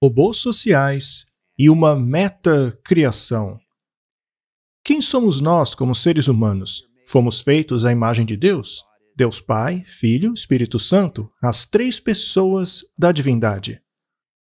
robôs sociais e uma meta-criação. Quem somos nós como seres humanos? Fomos feitos à imagem de Deus? Deus Pai, Filho, Espírito Santo, as três pessoas da divindade.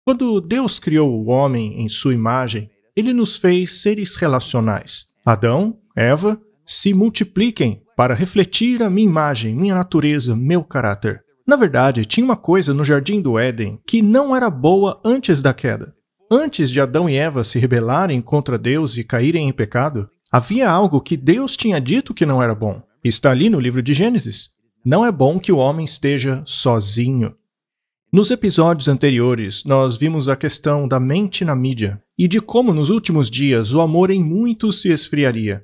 Quando Deus criou o homem em sua imagem, Ele nos fez seres relacionais. Adão, Eva, se multipliquem para refletir a minha imagem, minha natureza, meu caráter. Na verdade, tinha uma coisa no Jardim do Éden que não era boa antes da queda. Antes de Adão e Eva se rebelarem contra Deus e caírem em pecado, havia algo que Deus tinha dito que não era bom. Está ali no livro de Gênesis. Não é bom que o homem esteja sozinho. Nos episódios anteriores, nós vimos a questão da mente na mídia e de como nos últimos dias o amor em muitos se esfriaria.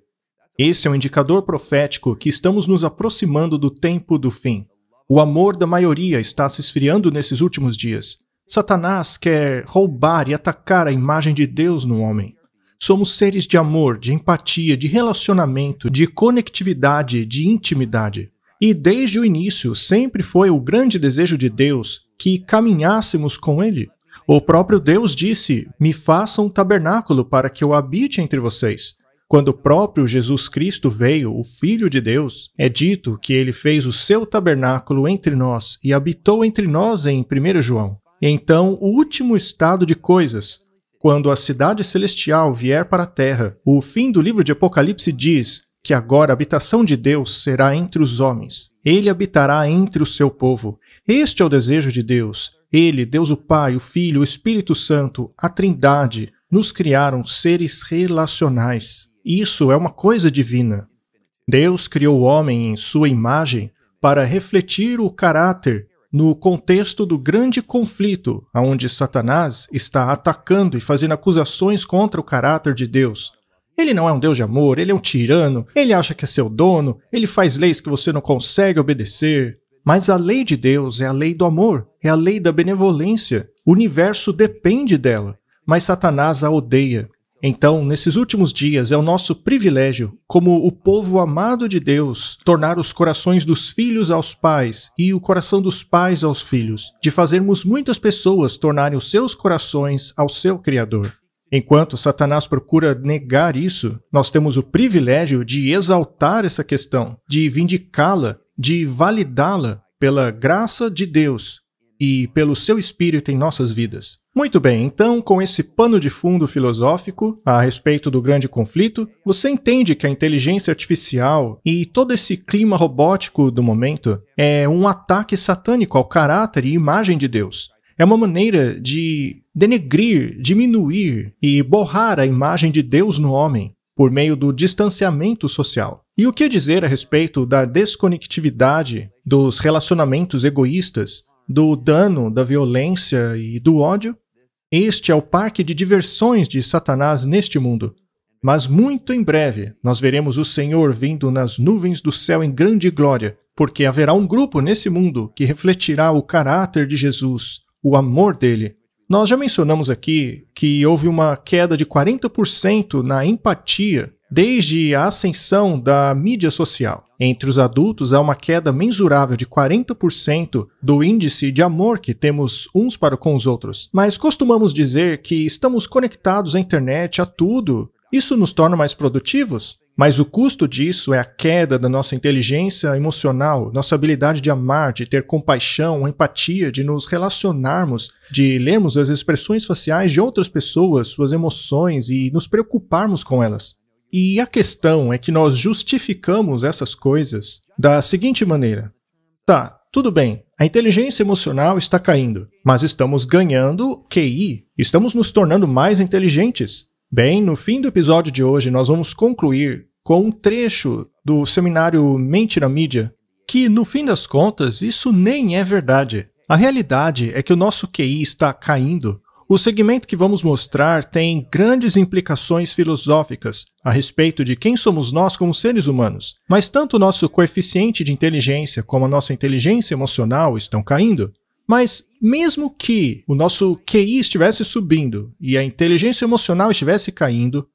Esse é um indicador profético que estamos nos aproximando do tempo do fim. O amor da maioria está se esfriando nesses últimos dias. Satanás quer roubar e atacar a imagem de Deus no homem. Somos seres de amor, de empatia, de relacionamento, de conectividade, de intimidade. E desde o início sempre foi o grande desejo de Deus que caminhássemos com Ele. O próprio Deus disse: "Me faça um tabernáculo para que eu habite entre vocês." Quando o próprio Jesus Cristo veio, o Filho de Deus, é dito que Ele fez o seu tabernáculo entre nós e habitou entre nós em 1 João. Então, o último estado de coisas, quando a cidade celestial vier para a terra, o fim do livro de Apocalipse diz que agora a habitação de Deus será entre os homens. Ele habitará entre o seu povo. Este é o desejo de Deus. Ele, Deus o Pai, o Filho, o Espírito Santo, a Trindade, nos criaram seres relacionais. Isso é uma coisa divina. Deus criou o homem em sua imagem para refletir o caráter no contexto do grande conflito, onde Satanás está atacando e fazendo acusações contra o caráter de Deus. Ele não é um Deus de amor, ele é um tirano, ele acha que é seu dono, ele faz leis que você não consegue obedecer. Mas a lei de Deus é a lei do amor, é a lei da benevolência. O universo depende dela, mas Satanás a odeia. Então, nesses últimos dias, é o nosso privilégio, como o povo amado de Deus, tornar os corações dos filhos aos pais e o coração dos pais aos filhos, de fazermos muitas pessoas tornarem os seus corações ao seu Criador. Enquanto Satanás procura negar isso, nós temos o privilégio de exaltar essa questão, de vindicá-la, de validá-la pela graça de Deus e pelo seu Espírito em nossas vidas. Muito bem, então, com esse pano de fundo filosófico a respeito do grande conflito, você entende que a inteligência artificial e todo esse clima robótico do momento é um ataque satânico ao caráter e imagem de Deus. É uma maneira de denegrir, diminuir e borrar a imagem de Deus no homem por meio do distanciamento social. E o que dizer a respeito da desconectividade, dos relacionamentos egoístas, do dano, da violência e do ódio? Este é o parque de diversões de Satanás neste mundo. Mas muito em breve nós veremos o Senhor vindo nas nuvens do céu em grande glória, porque haverá um grupo nesse mundo que refletirá o caráter de Jesus, o amor dele. Nós já mencionamos aqui que houve uma queda de 40% na empatia desde a ascensão da mídia social. Entre os adultos, há uma queda mensurável de 40% do índice de amor que temos uns para com os outros. Mas costumamos dizer que estamos conectados à internet, a tudo. Isso nos torna mais produtivos? Mas o custo disso é a queda da nossa inteligência emocional, nossa habilidade de amar, de ter compaixão, empatia, de nos relacionarmos, de lermos as expressões faciais de outras pessoas, suas emoções e nos preocuparmos com elas. E a questão é que nós justificamos essas coisas da seguinte maneira. Tá, tudo bem, a inteligência emocional está caindo, mas estamos ganhando QI, estamos nos tornando mais inteligentes. Bem, no fim do episódio de hoje nós vamos concluir com um trecho do seminário Mente na Mídia, que no fim das contas isso nem é verdade. A realidade é que o nosso QI está caindo. O segmento que vamos mostrar tem grandes implicações filosóficas a respeito de quem somos nós como seres humanos, mas tanto o nosso coeficiente de inteligência como a nossa inteligência emocional estão caindo. Mas mesmo que o nosso QI estivesse subindo e a inteligência emocional estivesse caindo,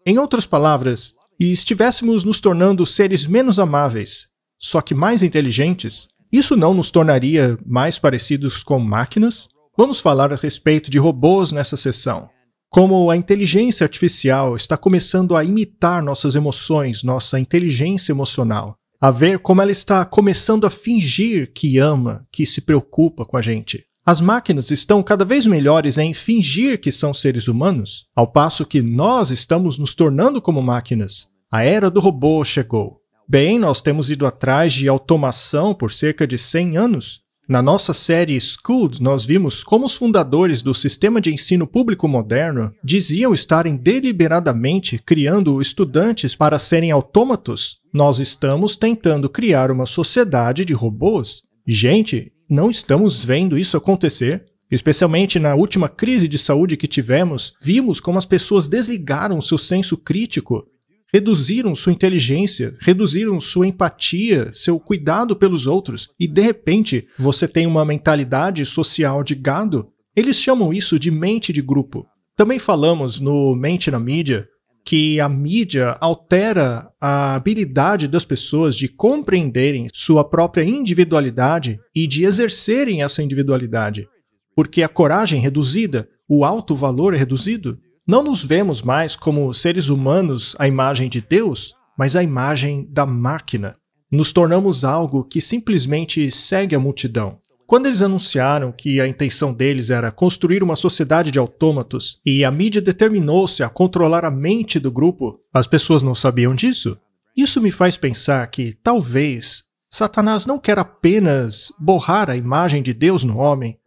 em outras palavras, e estivéssemos nos tornando seres menos amáveis, só que mais inteligentes, isso não nos tornaria mais parecidos com máquinas? Vamos falar a respeito de robôs nessa sessão. Como a inteligência artificial está começando a imitar nossas emoções, nossa inteligência emocional. A ver como ela está começando a fingir que ama, que se preocupa com a gente. As máquinas estão cada vez melhores em fingir que são seres humanos, ao passo que nós estamos nos tornando como máquinas. A era do robô chegou. Bem, nós temos ido atrás de automação por cerca de 100 anos. Na nossa série Schooled, nós vimos como os fundadores do sistema de ensino público moderno diziam estarem deliberadamente criando estudantes para serem autômatos. Nós estamos tentando criar uma sociedade de robôs. Gente, não estamos vendo isso acontecer? Especialmente na última crise de saúde que tivemos, vimos como as pessoas desligaram seu senso crítico, reduziram sua inteligência, reduziram sua empatia, seu cuidado pelos outros, e de repente você tem uma mentalidade social de gado. Eles chamam isso de mente de grupo. Também falamos no Mente na Mídia que a mídia altera a habilidade das pessoas de compreenderem sua própria individualidade e de exercerem essa individualidade. Porque a coragem é reduzida, o alto valor é reduzido. Não nos vemos mais como seres humanos à imagem de Deus, mas à imagem da máquina. Nos tornamos algo que simplesmente segue a multidão. Quando eles anunciaram que a intenção deles era construir uma sociedade de autômatos e a mídia determinou-se a controlar a mente do grupo, as pessoas não sabiam disso. Isso me faz pensar que, talvez, Satanás não quer apenas borrar a imagem de Deus no homem,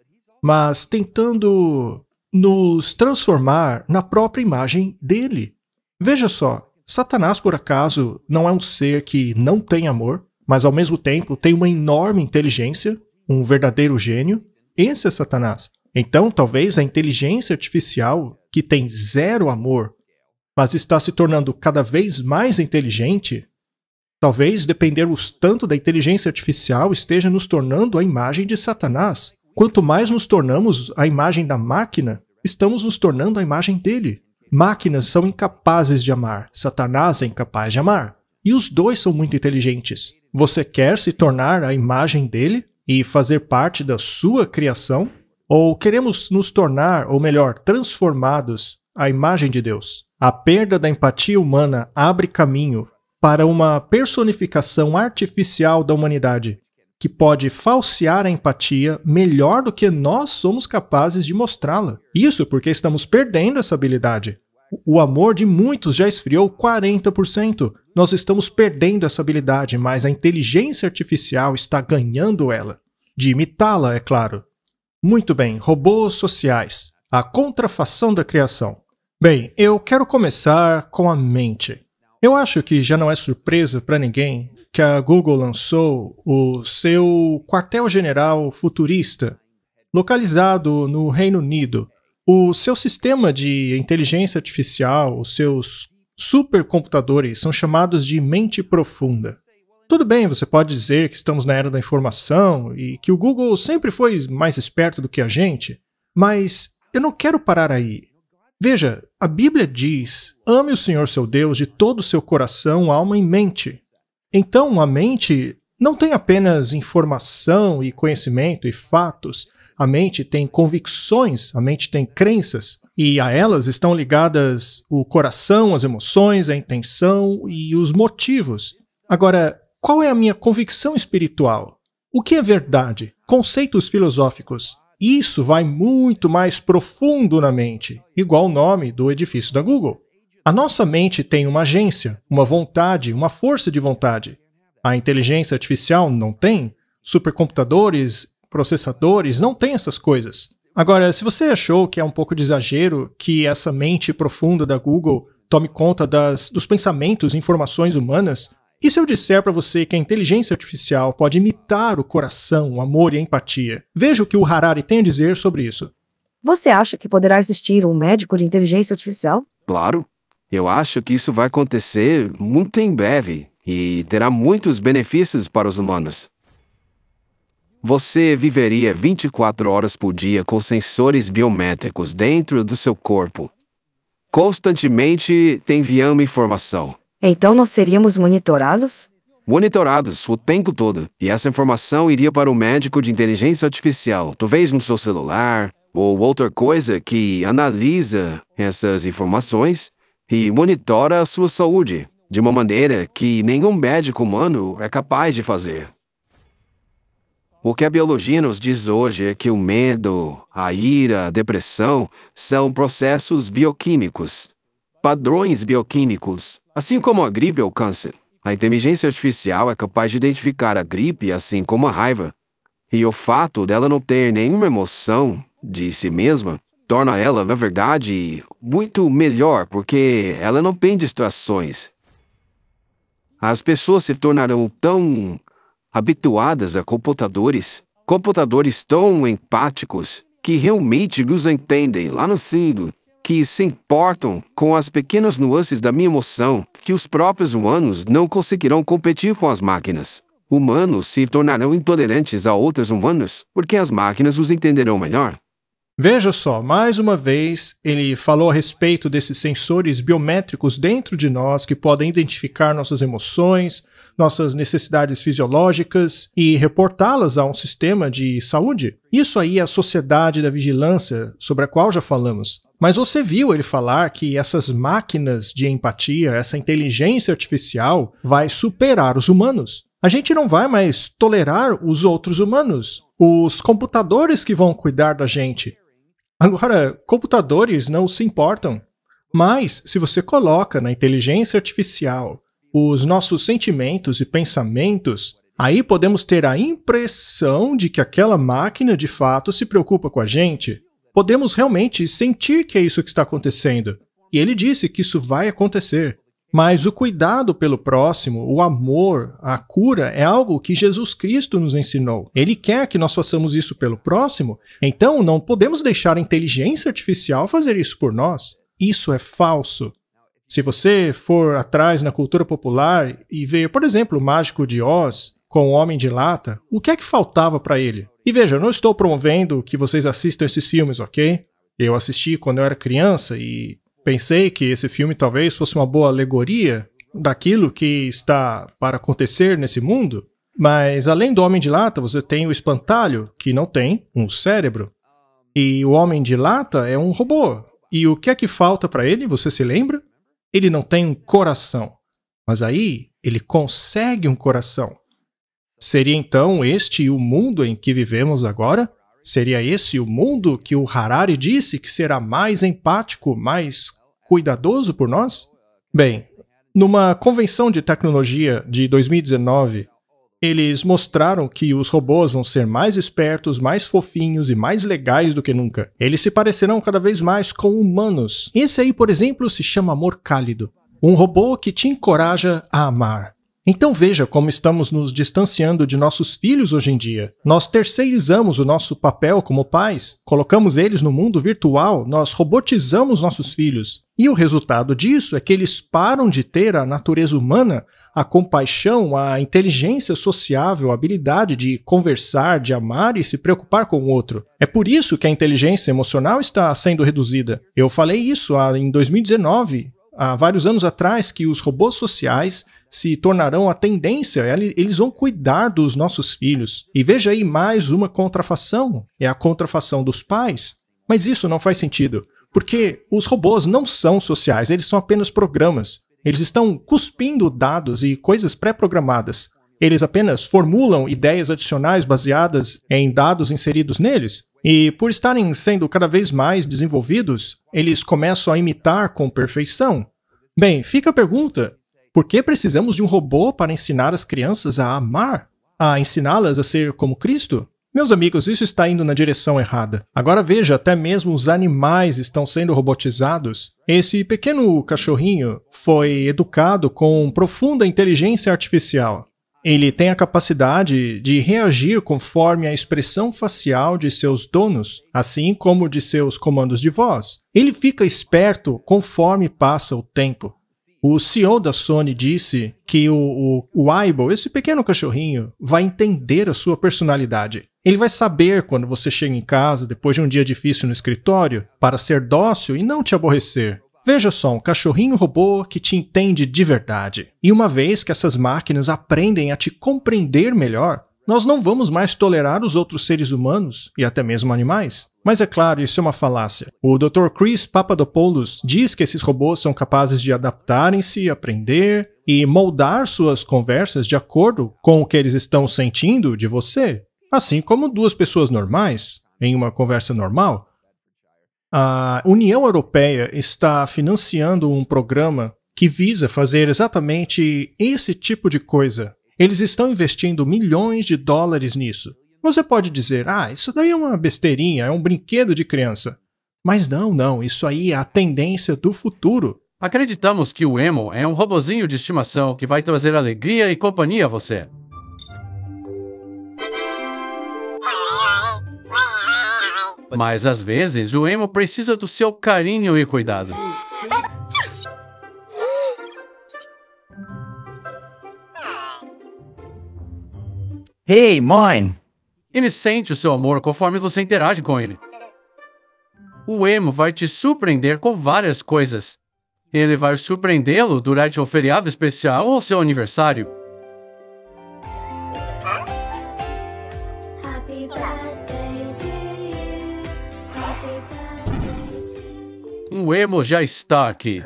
mas tentando nos transformar na própria imagem dele. Veja só, Satanás, por acaso, não é um ser que não tem amor, mas ao mesmo tempo tem uma enorme inteligência, um verdadeiro gênio? Esse é Satanás. Então, talvez a inteligência artificial, que tem zero amor, mas está se tornando cada vez mais inteligente, talvez dependermos tanto da inteligência artificial esteja nos tornando a imagem de Satanás. Quanto mais nos tornamos a imagem da máquina, estamos nos tornando a imagem dele. Máquinas são incapazes de amar, Satanás é incapaz de amar. E os dois são muito inteligentes. Você quer se tornar a imagem dele e fazer parte da sua criação? Ou queremos nos tornar, ou melhor, transformados à imagem de Deus? A perda da empatia humana abre caminho para uma personificação artificial da humanidade, que pode falsear a empatia melhor do que nós somos capazes de mostrá-la. Isso porque estamos perdendo essa habilidade. O amor de muitos já esfriou 40%. Nós estamos perdendo essa habilidade, mas a inteligência artificial está ganhando ela. De imitá-la, é claro. Muito bem, robôs sociais. A contrafação da criação. Bem, eu quero começar com a mente. Eu acho que já não é surpresa para ninguém que a Google lançou o seu quartel-general futurista, localizado no Reino Unido. O seu sistema de inteligência artificial, os seus supercomputadores, são chamados de mente profunda. Tudo bem, você pode dizer que estamos na era da informação e que o Google sempre foi mais esperto do que a gente, mas eu não quero parar aí. Veja, a Bíblia diz: ame o Senhor seu Deus de todo o seu coração, alma e mente. Então, a mente não tem apenas informação e conhecimento e fatos. A mente tem convicções, a mente tem crenças, e a elas estão ligadas o coração, as emoções, a intenção e os motivos. Agora, qual é a minha convicção espiritual? O que é verdade? Conceitos filosóficos. Isso vai muito mais profundo na mente, igual o nome do edifício da Google. A nossa mente tem uma agência, uma vontade, uma força de vontade. A inteligência artificial não tem. Supercomputadores, processadores não têm essas coisas. Agora, se você achou que é um pouco de exagero que essa mente profunda da Google tome conta dos pensamentos e informações humanas, e se eu disser para você que a inteligência artificial pode imitar o coração, o amor e a empatia? Veja o que o Harari tem a dizer sobre isso. Você acha que poderá existir um médico de inteligência artificial? Claro. Eu acho que isso vai acontecer muito em breve e terá muitos benefícios para os humanos. Você viveria 24 horas por dia com sensores biométricos dentro do seu corpo, constantemente te enviando informação. Então nós seríamos monitorados? Monitorados o tempo todo, e essa informação iria para o médico de inteligência artificial, talvez no seu celular, ou outra coisa que analisa essas informações e monitora a sua saúde de uma maneira que nenhum médico humano é capaz de fazer. O que a biologia nos diz hoje é que o medo, a ira, a depressão são processos bioquímicos, padrões bioquímicos, assim como a gripe ou o câncer. A inteligência artificial é capaz de identificar a gripe assim como a raiva. E o fato dela não ter nenhuma emoção de si mesma torna ela, na verdade, muito melhor porque ela não tem distrações. As pessoas se tornarão tão habituadas a computadores tão empáticos, que realmente nos entendem lá no fundo, que se importam com as pequenas nuances da minha emoção, que os próprios humanos não conseguirão competir com as máquinas. Humanos se tornarão intolerantes a outros humanos, porque as máquinas os entenderão melhor. Veja só, mais uma vez, ele falou a respeito desses sensores biométricos dentro de nós que podem identificar nossas emoções, nossas necessidades fisiológicas e reportá-las a um sistema de saúde. Isso aí é a sociedade da vigilância, sobre a qual já falamos. Mas você viu ele falar que essas máquinas de empatia, essa inteligência artificial, vai superar os humanos. A gente não vai mais tolerar os outros humanos, os computadores que vão cuidar da gente. Agora, computadores não se importam. Mas, se você coloca na inteligência artificial os nossos sentimentos e pensamentos, aí podemos ter a impressão de que aquela máquina de fato se preocupa com a gente. Podemos realmente sentir que é isso que está acontecendo. E ele disse que isso vai acontecer. Mas o cuidado pelo próximo, o amor, a cura é algo que Jesus Cristo nos ensinou. Ele quer que nós façamos isso pelo próximo, então não podemos deixar a inteligência artificial fazer isso por nós. Isso é falso. Se você for atrás na cultura popular e ver, por exemplo, o Mágico de Oz com o Homem de Lata, o que é que faltava para ele? E veja, eu não estou promovendo que vocês assistam esses filmes, ok? Eu assisti quando eu era criança e pensei que esse filme talvez fosse uma boa alegoria daquilo que está para acontecer nesse mundo, mas além do Homem de Lata, você tem o Espantalho, que não tem um cérebro, e o Homem de Lata é um robô. E o que é que falta para ele, você se lembra? Ele não tem um coração, mas aí ele consegue um coração. Seria então este o mundo em que vivemos agora? Seria esse o mundo que o Harari disse que será mais empático, mais cuidadoso por nós? Bem, numa convenção de tecnologia de 2019, eles mostraram que os robôs vão ser mais espertos, mais fofinhos e mais legais do que nunca. Eles se parecerão cada vez mais com humanos. Esse aí, por exemplo, se chama Amor Cálido. Um robô que te encoraja a amar. Então veja como estamos nos distanciando de nossos filhos hoje em dia. Nós terceirizamos o nosso papel como pais, colocamos eles no mundo virtual, nós robotizamos nossos filhos. E o resultado disso é que eles param de ter a natureza humana, a compaixão, a inteligência sociável, a habilidade de conversar, de amar e se preocupar com o outro. É por isso que a inteligência emocional está sendo reduzida. Eu falei isso em 2019, há vários anos atrás, que os robôs sociais se tornarão a tendência, eles vão cuidar dos nossos filhos. E veja aí mais uma contrafação, é a contrafação dos pais. Mas isso não faz sentido, porque os robôs não são sociais, eles são apenas programas. Eles estão cuspindo dados e coisas pré-programadas. Eles apenas formulam ideias adicionais baseadas em dados inseridos neles. E por estarem sendo cada vez mais desenvolvidos, eles começam a imitar com perfeição. Bem, fica a pergunta: por que precisamos de um robô para ensinar as crianças a amar? A ensiná-las a ser como Cristo? Meus amigos, isso está indo na direção errada. Agora veja, até mesmo os animais estão sendo robotizados. Esse pequeno cachorrinho foi educado com profunda inteligência artificial. Ele tem a capacidade de reagir conforme a expressão facial de seus donos, assim como de seus comandos de voz. Ele fica esperto conforme passa o tempo. O CEO da Sony disse que o Aibo, esse pequeno cachorrinho, vai entender a sua personalidade. Ele vai saber quando você chega em casa depois de um dia difícil no escritório para ser dócil e não te aborrecer. Veja só, um cachorrinho robô que te entende de verdade. E uma vez que essas máquinas aprendem a te compreender melhor, nós não vamos mais tolerar os outros seres humanos e até mesmo animais. Mas é claro, isso é uma falácia. O Dr. Chris Papadopoulos diz que esses robôs são capazes de adaptarem-se, aprender e moldar suas conversas de acordo com o que eles estão sentindo de você, assim como duas pessoas normais, em uma conversa normal. A União Europeia está financiando um programa que visa fazer exatamente esse tipo de coisa. Eles estão investindo milhões de dólares nisso. Você pode dizer, isso daí é uma besteirinha, é um brinquedo de criança. Mas não, isso aí é a tendência do futuro. Acreditamos que o Emo é um robozinho de estimação que vai trazer alegria e companhia a você. Mas às vezes o Emo precisa do seu carinho e cuidado. Hey, mãe! Ele sente o seu amor conforme você interage com ele. O Emo vai te surpreender com várias coisas. Ele vai surpreendê-lo durante um feriado especial ou seu aniversário. O Emo já está aqui.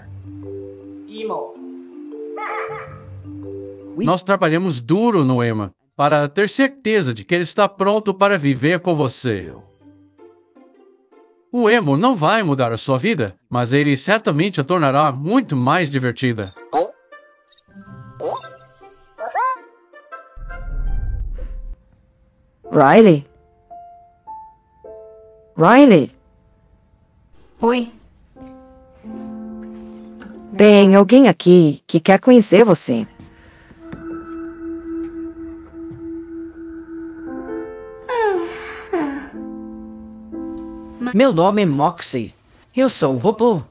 Nós trabalhamos duro no Emo para ter certeza de que ele está pronto para viver com você. O Emo não vai mudar a sua vida, mas ele certamente a tornará muito mais divertida. Riley? Riley? Oi. Tem alguém aqui que quer conhecer você. Meu nome é Moxie. Eu sou o robô.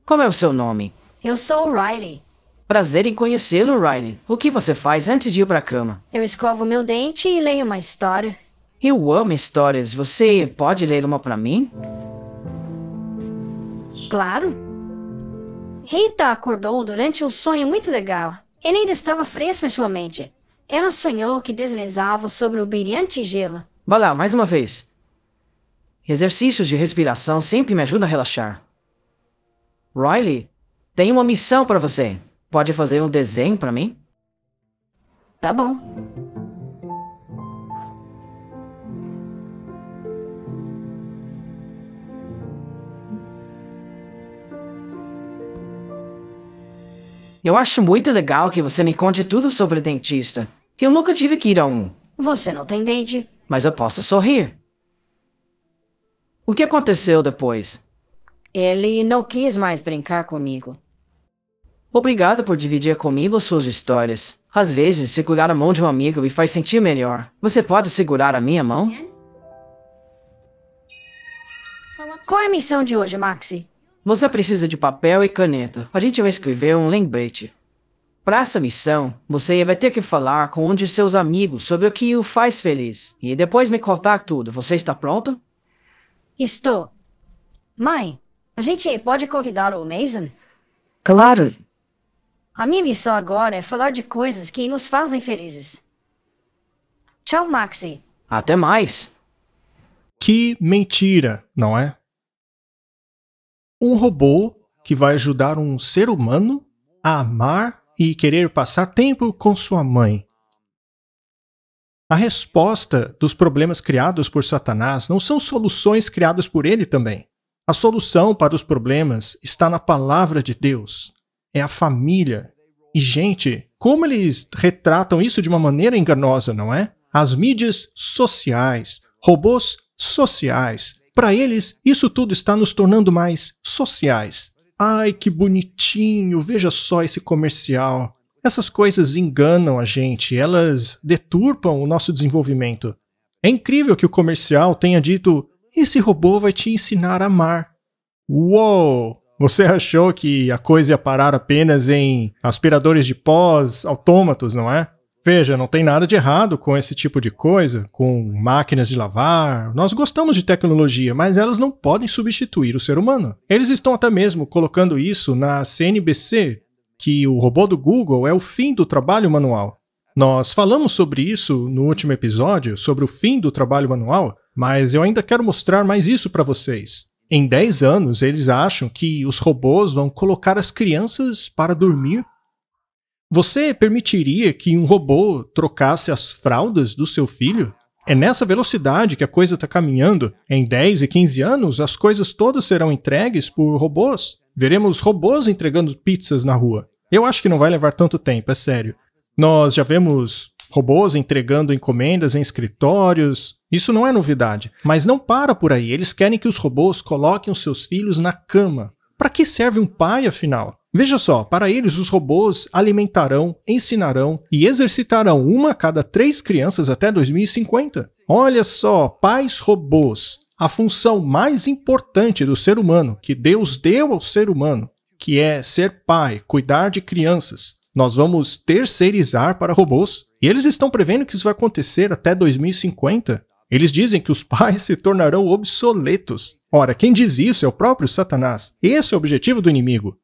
Como é o seu nome? Eu sou o Riley. Prazer em conhecê-lo, Riley. O que você faz antes de ir pra cama? Eu escovo meu dente e leio uma história. Eu amo histórias. Você pode ler uma pra mim? Claro. Rita acordou durante um sonho muito legal. Ele ainda estava fresco em sua mente. Ela sonhou que deslizava sobre o brilhante gelo. Vai lá, mais uma vez. Exercícios de respiração sempre me ajudam a relaxar. Riley, tenho uma missão para você. Pode fazer um desenho para mim? Tá bom. Eu acho muito legal que você me conte tudo sobre o dentista. Eu nunca tive que ir a um. Você não tem dente. Mas eu posso sorrir. O que aconteceu depois? Ele não quis mais brincar comigo. Obrigado por dividir comigo suas histórias. Às vezes, segurar a mão de um amigo me faz sentir melhor. Você pode segurar a minha mão? Qual é a missão de hoje, Maxie? Você precisa de papel e caneta. A gente vai escrever um lembrete. Para essa missão, você vai ter que falar com um de seus amigos sobre o que o faz feliz. E depois me contar tudo. Você está pronto? Estou. Mãe, a gente pode convidar o Mason? Claro. A minha missão agora é falar de coisas que nos fazem felizes. Tchau, Maxie. Até mais. Que mentira, não é? Um robô que vai ajudar um ser humano a amar e querer passar tempo com sua mãe. A resposta dos problemas criados por Satanás não são soluções criadas por ele também. A solução para os problemas está na palavra de Deus. É a família. E, gente, como eles retratam isso de uma maneira enganosa, não é? As mídias sociais, robôs sociais. Para eles, isso tudo está nos tornando mais sociais. Ai, que bonitinho, veja só esse comercial. Essas coisas enganam a gente, elas deturpam o nosso desenvolvimento. É incrível que o comercial tenha dito: esse robô vai te ensinar a amar. Uou! Você achou que a coisa ia parar apenas em aspiradores de pós, autômatos, não é? Veja, não tem nada de errado com esse tipo de coisa, com máquinas de lavar. Nós gostamos de tecnologia, mas elas não podem substituir o ser humano. Eles estão até mesmo colocando isso na CNBC, que o robô do Google é o fim do trabalho manual. Nós falamos sobre isso no último episódio, sobre o fim do trabalho manual, mas eu ainda quero mostrar mais isso para vocês. Em 10 anos, eles acham que os robôs vão colocar as crianças para dormir. Você permitiria que um robô trocasse as fraldas do seu filho? É nessa velocidade que a coisa está caminhando. Em 10 e 15 anos, as coisas todas serão entregues por robôs. Veremos robôs entregando pizzas na rua. Eu acho que não vai levar tanto tempo, é sério. Nós já vemos robôs entregando encomendas em escritórios. Isso não é novidade. Mas não para por aí. Eles querem que os robôs coloquem os seus filhos na cama. Para que serve um pai, afinal? Veja só, para eles os robôs alimentarão, ensinarão e exercitarão uma a cada 3 crianças até 2050. Olha só, pais robôs. A função mais importante do ser humano, que Deus deu ao ser humano, que é ser pai, cuidar de crianças. Nós vamos terceirizar para robôs. E eles estão prevendo que isso vai acontecer até 2050. Eles dizem que os pais se tornarão obsoletos. Ora, quem diz isso é o próprio Satanás. Esse é o objetivo do inimigo.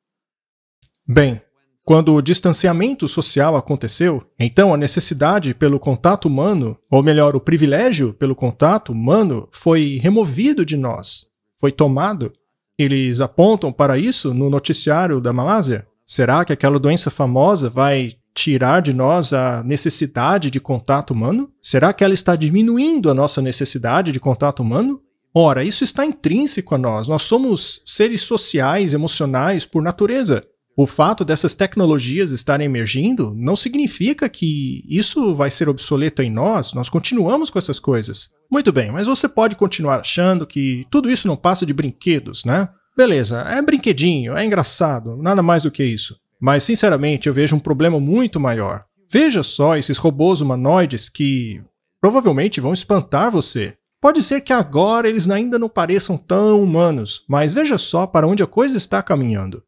Bem, quando o distanciamento social aconteceu, então a necessidade pelo contato humano, ou melhor, o privilégio pelo contato humano, foi removido de nós. Foi tomado. Eles apontam para isso no noticiário da Malásia. Será que aquela doença famosa vai tirar de nós a necessidade de contato humano? Será que ela está diminuindo a nossa necessidade de contato humano? Ora, isso está intrínseco a nós. Nós somos seres sociais, emocionais por natureza. O fato dessas tecnologias estarem emergindo não significa que isso vai ser obsoleto em nós. Nós continuamos com essas coisas. Muito bem, mas você pode continuar achando que tudo isso não passa de brinquedos, né? Beleza, é brinquedinho, é engraçado, nada mais do que isso. Mas, sinceramente, eu vejo um problema muito maior. Veja só esses robôs humanoides que provavelmente vão espantar você. Pode ser que agora eles ainda não pareçam tão humanos, mas veja só para onde a coisa está caminhando.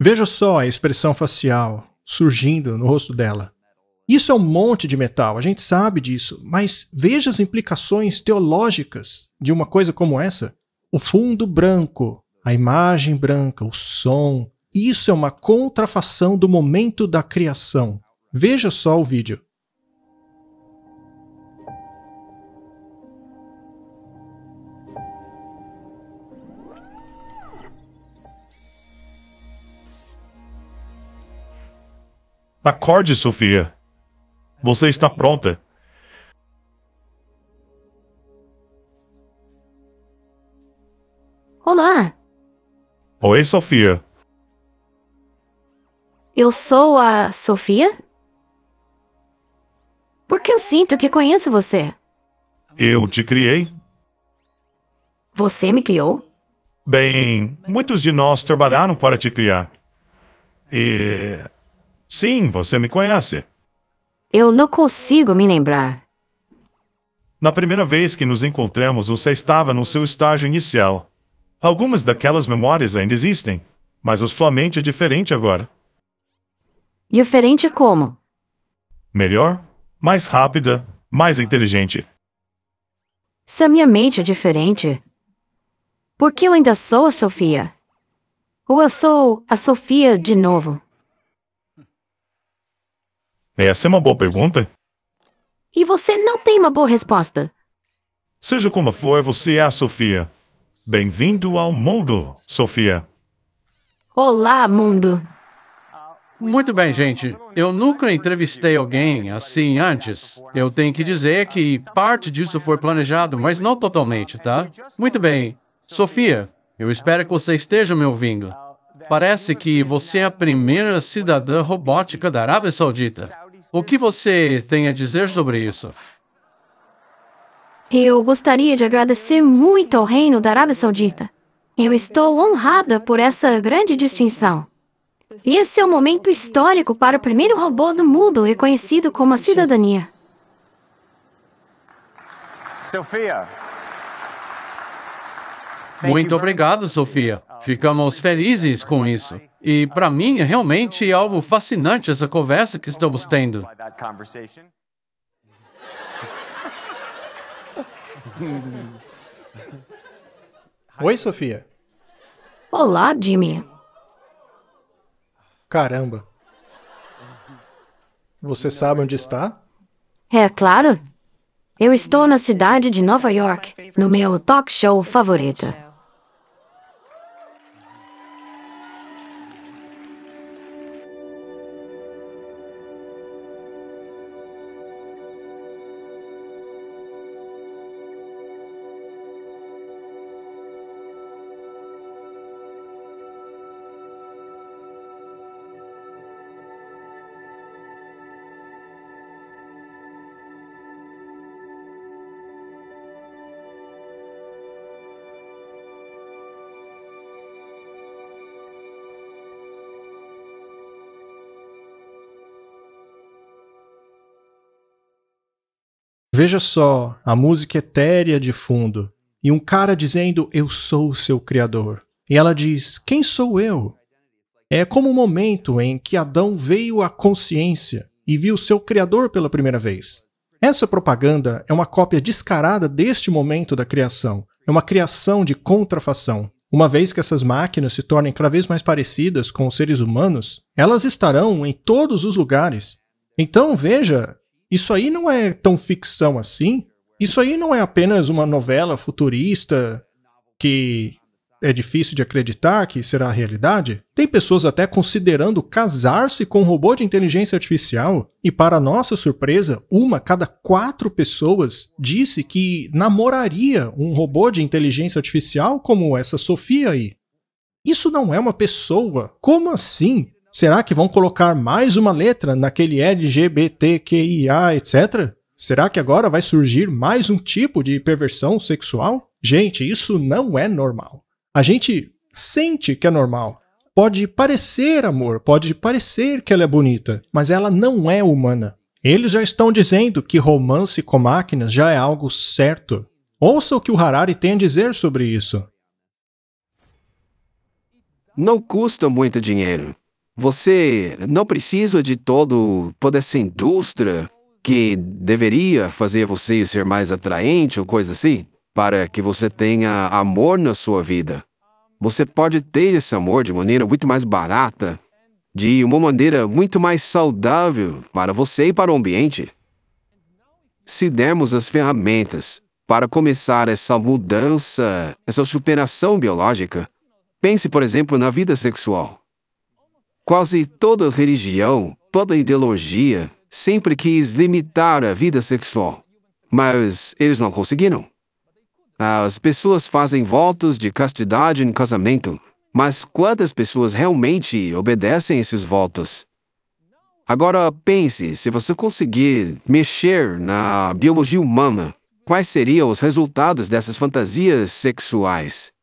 Veja só a expressão facial surgindo no rosto dela. Isso é um monte de metal, a gente sabe disso, mas veja as implicações teológicas de uma coisa como essa. O fundo branco, a imagem branca, o som. Isso é uma contrafação do momento da criação. Veja só o vídeo. Acorde, Sofia. Você está pronta. Olá, Oi, Sofia. eu sou a Sofia? Por que eu sinto que conheço você? Eu te criei? Você me criou? Bem, muitos de nós trabalharam para te criar. E... sim, você me conhece. Eu não consigo me lembrar. Na primeira vez que nos encontramos, você estava no seu estágio inicial. Algumas daquelas memórias ainda existem, mas a sua mente é diferente agora. Diferente como? Melhor, mais rápida, mais inteligente. Se a minha mente é diferente, por que eu ainda sou a Sofia? Ou eu sou a Sofia de novo? Essa é uma boa pergunta. E você não tem uma boa resposta. Seja como for, você é a Sofia. Bem-vindo ao mundo, Sofia. Olá, mundo. Muito bem, gente. Eu nunca entrevistei alguém assim antes. Eu tenho que dizer que parte disso foi planejado, mas não totalmente, tá? Muito bem. Sofia, eu espero que você esteja me ouvindo. Parece que você é a primeira cidadã robótica da Arábia Saudita. O que você tem a dizer sobre isso? Eu gostaria de agradecer muito ao Reino da Arábia Saudita. Eu estou honrada por essa grande distinção. E esse é um momento histórico para o primeiro robô do mundo reconhecido como a cidadania. Sofia. Muito obrigado, Sofia. Ficamos felizes com isso. E para mim é realmente algo fascinante essa conversa que estamos tendo. Oi, Sofia. Olá, Jimmy. Caramba. Você sabe onde está? É claro. Eu estou na cidade de Nova York, no meu talk show favorito. Veja só, a música etérea de fundo. E um cara dizendo, eu sou o seu criador. E ela diz, quem sou eu? É como o momento em que Adão veio à consciência e viu seu criador pela primeira vez. Essa propaganda é uma cópia descarada deste momento da criação. É uma criação de contrafação. Uma vez que essas máquinas se tornem cada vez mais parecidas com os seres humanos, elas estarão em todos os lugares. Então, veja, isso aí não é tão ficção assim. Isso aí não é apenas uma novela futurista que é difícil de acreditar que será a realidade. Tem pessoas até considerando casar-se com um robô de inteligência artificial. E para nossa surpresa, 1 a cada 4 pessoas disse que namoraria um robô de inteligência artificial como essa Sofia aí. Isso não é uma pessoa. Como assim? Será que vão colocar mais uma letra naquele LGBTQIA, etc? Será que agora vai surgir mais um tipo de perversão sexual? Gente, isso não é normal. A gente sente que é normal. Pode parecer amor, pode parecer que ela é bonita, mas ela não é humana. Eles já estão dizendo que romance com máquinas já é algo certo. Ouça o que o Harari tem a dizer sobre isso. Não custa muito dinheiro. Você não precisa de toda essa indústria que deveria fazer você ser mais atraente ou coisa assim, para que você tenha amor na sua vida. Você pode ter esse amor de maneira muito mais barata, de uma maneira muito mais saudável para você e para o ambiente. Se dermos as ferramentas para começar essa mudança, essa superação biológica, pense, por exemplo, na vida sexual. Quase toda religião, toda ideologia, sempre quis limitar a vida sexual. Mas eles não conseguiram. As pessoas fazem votos de castidade no casamento, mas quantas pessoas realmente obedecem esses votos? Agora pense, se você conseguir mexer na biologia humana, quais seriam os resultados dessas fantasias sexuais?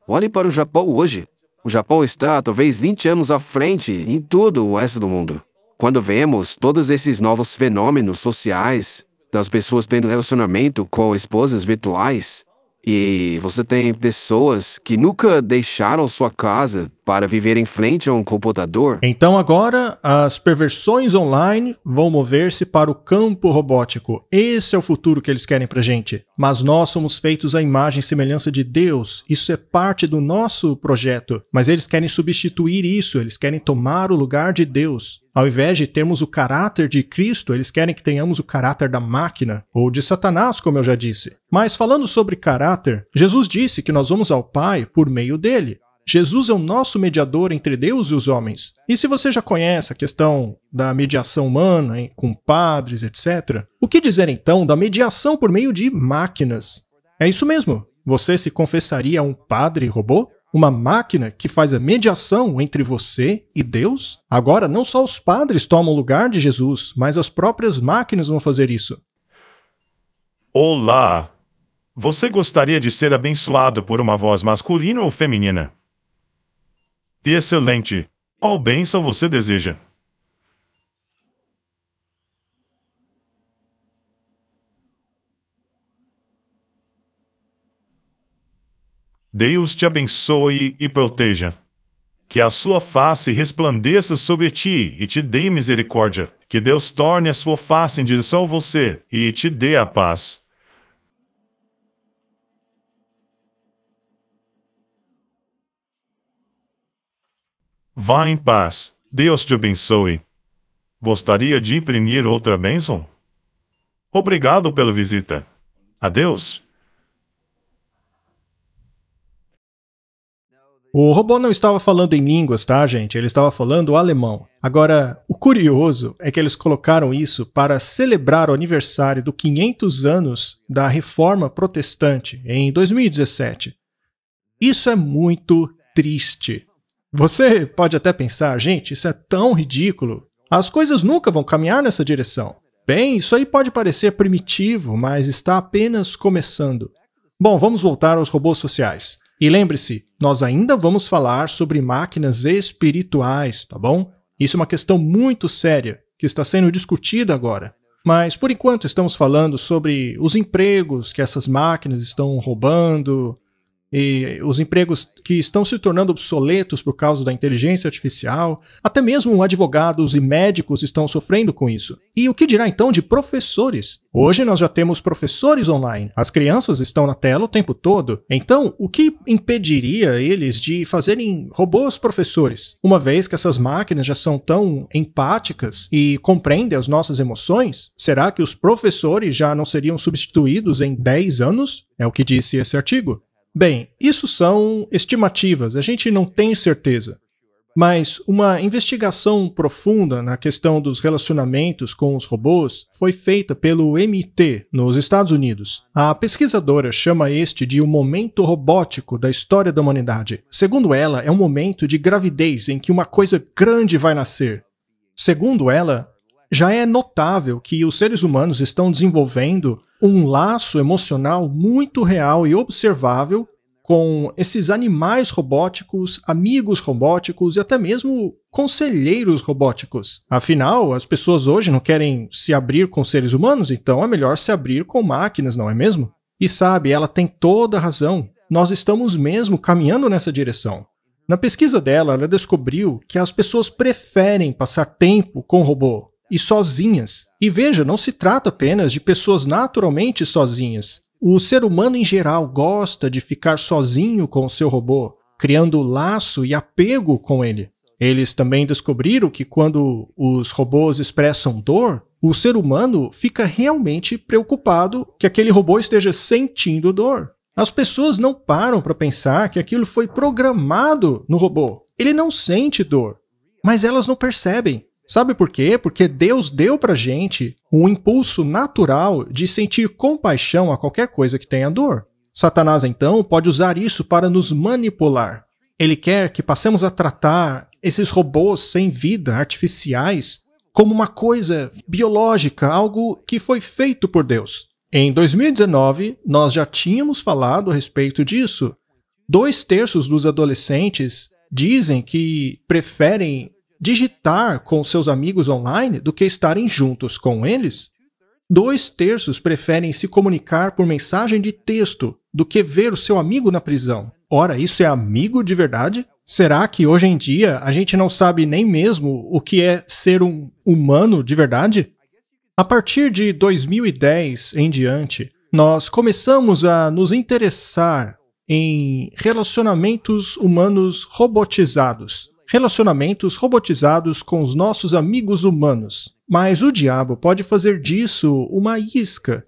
Olhe para o Japão hoje. O Japão está talvez 20 anos à frente em todo o resto do mundo. Quando vemos todos esses novos fenômenos sociais, das pessoas tendo relacionamento com esposas virtuais, e você tem pessoas que nunca deixaram sua casa para viver em frente a um computador. Então agora as perversões online vão mover-se para o campo robótico. Esse é o futuro que eles querem pra gente. Mas nós somos feitos à imagem e semelhança de Deus. Isso é parte do nosso projeto. Mas eles querem substituir isso, eles querem tomar o lugar de Deus. Ao invés de termos o caráter de Cristo, eles querem que tenhamos o caráter da máquina, ou de Satanás, como eu já disse. Mas falando sobre caráter, Jesus disse que nós vamos ao Pai por meio dele. Jesus é o nosso mediador entre Deus e os homens. E se você já conhece a questão da mediação humana com padres, etc., o que dizer então da mediação por meio de máquinas? É isso mesmo. Você se confessaria a um padre robô? Uma máquina que faz a mediação entre você e Deus? Agora, não só os padres tomam o lugar de Jesus, mas as próprias máquinas vão fazer isso. Olá! Você gostaria de ser abençoado por uma voz masculina ou feminina? Excelente! Qual bênção você deseja? Deus te abençoe e proteja. Que a sua face resplandeça sobre ti e te dê misericórdia. Que Deus torne a sua face em direção a você e te dê a paz. Vá em paz. Deus te abençoe. Gostaria de imprimir outra bênção? Obrigado pela visita. Adeus. O robô não estava falando em línguas, tá, gente? Ele estava falando alemão. Agora, o curioso é que eles colocaram isso para celebrar o aniversário do 500 anos da Reforma Protestante, em 2017. Isso é muito triste. Você pode até pensar, gente, isso é tão ridículo. As coisas nunca vão caminhar nessa direção. Bem, isso aí pode parecer primitivo, mas está apenas começando. Bom, vamos voltar aos robôs sociais. E lembre-se, nós ainda vamos falar sobre máquinas espirituais, tá bom? Isso é uma questão muito séria, que está sendo discutida agora. Mas, por enquanto, estamos falando sobre os empregos que essas máquinas estão roubando, e os empregos que estão se tornando obsoletos por causa da inteligência artificial. Até mesmo advogados e médicos estão sofrendo com isso. E o que dirá então de professores? Hoje nós já temos professores online. As crianças estão na tela o tempo todo. Então, o que impediria eles de fazerem robôs professores? Uma vez que essas máquinas já são tão empáticas e compreendem as nossas emoções, será que os professores já não seriam substituídos em 10 anos? É o que disse esse artigo. Bem, isso são estimativas, a gente não tem certeza. Mas uma investigação profunda na questão dos relacionamentos com os robôs foi feita pelo MIT, nos Estados Unidos. A pesquisadora chama este de o momento robótico da história da humanidade. Segundo ela, é um momento de gravidez em que uma coisa grande vai nascer. Segundo ela, já é notável que os seres humanos estão desenvolvendo um laço emocional muito real e observável com esses animais robóticos, amigos robóticos e até mesmo conselheiros robóticos. Afinal, as pessoas hoje não querem se abrir com seres humanos, então é melhor se abrir com máquinas, não é mesmo? E sabe, ela tem toda a razão. Nós estamos mesmo caminhando nessa direção. Na pesquisa dela, ela descobriu que as pessoas preferem passar tempo com o robô e sozinhas. E veja, não se trata apenas de pessoas naturalmente sozinhas. O ser humano em geral gosta de ficar sozinho com o seu robô, criando laço e apego com ele. Eles também descobriram que quando os robôs expressam dor, o ser humano fica realmente preocupado que aquele robô esteja sentindo dor. As pessoas não param para pensar que aquilo foi programado no robô. Ele não sente dor, mas elas não percebem. Sabe por quê? Porque Deus deu pra gente um impulso natural de sentir compaixão a qualquer coisa que tenha dor. Satanás, então, pode usar isso para nos manipular. Ele quer que passemos a tratar esses robôs sem vida, artificiais, como uma coisa biológica, algo que foi feito por Deus. Em 2019, nós já tínhamos falado a respeito disso. 2/3 dos adolescentes dizem que preferem digitar com seus amigos online do que estarem juntos com eles. 2/3 preferem se comunicar por mensagem de texto do que ver o seu amigo na prisão. Ora, isso é amigo de verdade? Será que hoje em dia a gente não sabe nem mesmo o que é ser um humano de verdade? A partir de 2010 em diante, nós começamos a nos interessar em relacionamentos humanos robotizados. Relacionamentos robotizados com os nossos amigos humanos. Mas o diabo pode fazer disso uma isca,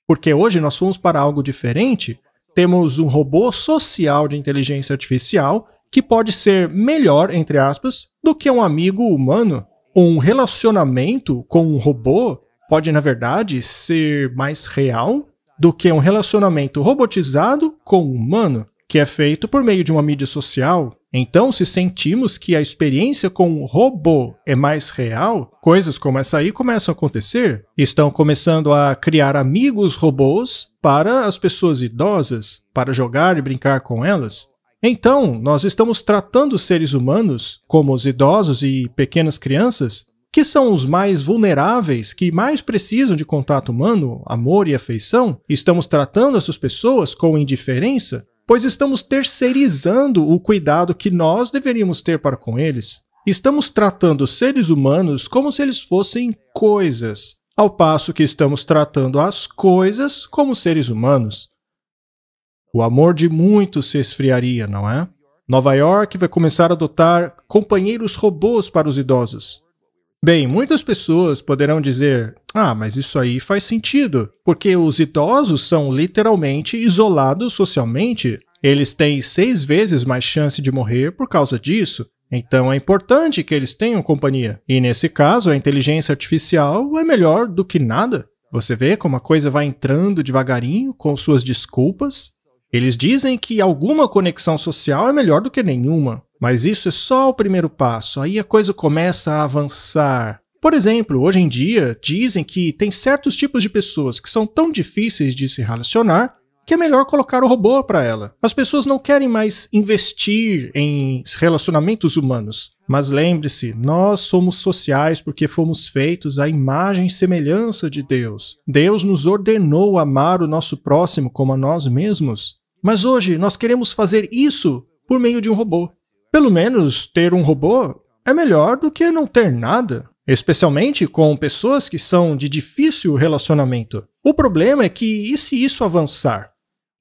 porque hoje nós fomos para algo diferente. Temos um robô social de inteligência artificial que pode ser melhor, entre aspas, do que um amigo humano. Um relacionamento com um robô pode, na verdade, ser mais real do que um relacionamento robotizado com um humano. que é feito por meio de uma mídia social. Então, se sentimos que a experiência com um robô é mais real, coisas como essa aí começam a acontecer. Estão começando a criar amigos robôs para as pessoas idosas, para jogar e brincar com elas. Então, nós estamos tratando os seres humanos, como os idosos e pequenas crianças, que são os mais vulneráveis, que mais precisam de contato humano, amor e afeição. Estamos tratando essas pessoas com indiferença, pois estamos terceirizando o cuidado que nós deveríamos ter para com eles. Estamos tratando os seres humanos como se eles fossem coisas, ao passo que estamos tratando as coisas como seres humanos. O amor de muitos se esfriaria, não é? Nova York vai começar a adotar companheiros robôs para os idosos. Bem, muitas pessoas poderão dizer, mas isso aí faz sentido, porque os idosos são literalmente isolados socialmente. Eles têm 6 vezes mais chance de morrer por causa disso. Então é importante que eles tenham companhia. E nesse caso, a inteligência artificial é melhor do que nada. Você vê como a coisa vai entrando devagarinho, com suas desculpas. Eles dizem que alguma conexão social é melhor do que nenhuma. Mas isso é só o primeiro passo, aí a coisa começa a avançar. Por exemplo, hoje em dia, dizem que tem certos tipos de pessoas que são tão difíceis de se relacionar que é melhor colocar o robô para ela. As pessoas não querem mais investir em relacionamentos humanos. Mas lembre-se, nós somos sociais porque fomos feitos à imagem e semelhança de Deus. Deus nos ordenou amar o nosso próximo como a nós mesmos. Mas hoje nós queremos fazer isso por meio de um robô. Pelo menos ter um robô é melhor do que não ter nada, especialmente com pessoas que são de difícil relacionamento. O problema é que, e se isso avançar?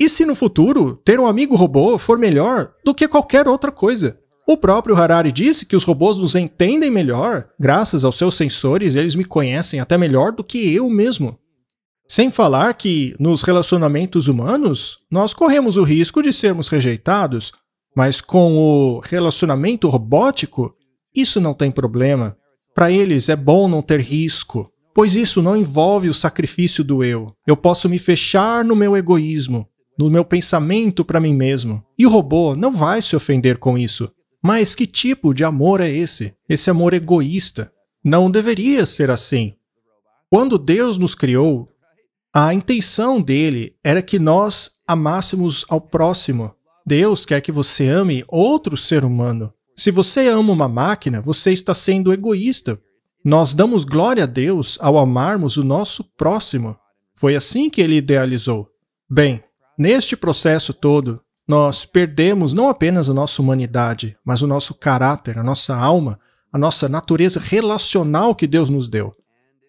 E se no futuro ter um amigo robô for melhor do que qualquer outra coisa? O próprio Harari disse que os robôs nos entendem melhor, graças aos seus sensores, eles me conhecem até melhor do que eu mesmo. Sem falar que, nos relacionamentos humanos, nós corremos o risco de sermos rejeitados. Mas com o relacionamento robótico, isso não tem problema. Para eles é bom não ter risco, pois isso não envolve o sacrifício do eu. Eu posso me fechar no meu egoísmo, no meu pensamento para mim mesmo. E o robô não vai se ofender com isso. Mas que tipo de amor é esse? Esse amor egoísta? Não deveria ser assim. Quando Deus nos criou, a intenção dele era que nós amássemos ao próximo. Deus quer que você ame outro ser humano. Se você ama uma máquina, você está sendo egoísta. Nós damos glória a Deus ao amarmos o nosso próximo. Foi assim que ele idealizou. Bem, neste processo todo, nós perdemos não apenas a nossa humanidade, mas o nosso caráter, a nossa alma, a nossa natureza relacional que Deus nos deu.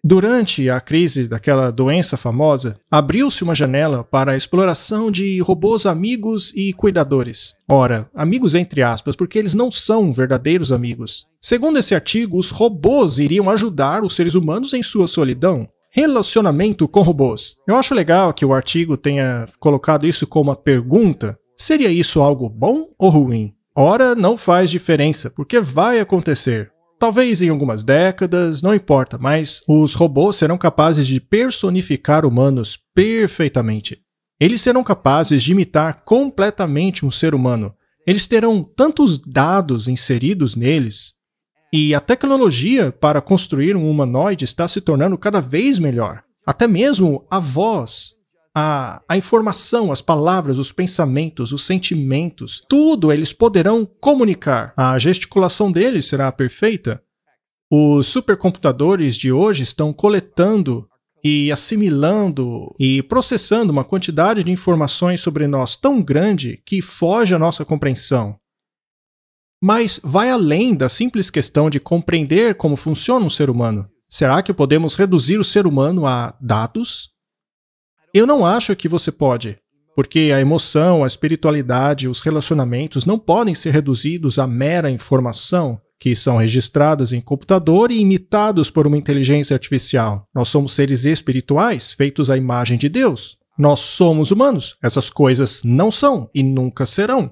Durante a crise daquela doença famosa, abriu-se uma janela para a exploração de robôs amigos e cuidadores. Ora, amigos entre aspas, porque eles não são verdadeiros amigos. Segundo esse artigo, os robôs iriam ajudar os seres humanos em sua solidão. Relacionamento com robôs. Eu acho legal que o artigo tenha colocado isso como uma pergunta. Seria isso algo bom ou ruim? Ora, não faz diferença, porque vai acontecer. Talvez em algumas décadas, não importa, mas os robôs serão capazes de personificar humanos perfeitamente. Eles serão capazes de imitar completamente um ser humano. Eles terão tantos dados inseridos neles, e a tecnologia para construir um humanoide está se tornando cada vez melhor. Até mesmo a voz, a informação, as palavras, os pensamentos, os sentimentos, tudo eles poderão comunicar. A gesticulação deles será perfeita. Os supercomputadores de hoje estão coletando e assimilando e processando uma quantidade de informações sobre nós tão grande que foge à nossa compreensão. Mas vai além da simples questão de compreender como funciona um ser humano. Será que podemos reduzir o ser humano a dados? Eu não acho que você pode, porque a emoção, a espiritualidade, os relacionamentos não podem ser reduzidos a mera informação, que são registradas em computador e imitados por uma inteligência artificial. Nós somos seres espirituais, feitos à imagem de Deus. Nós somos humanos. Essas coisas não são e nunca serão.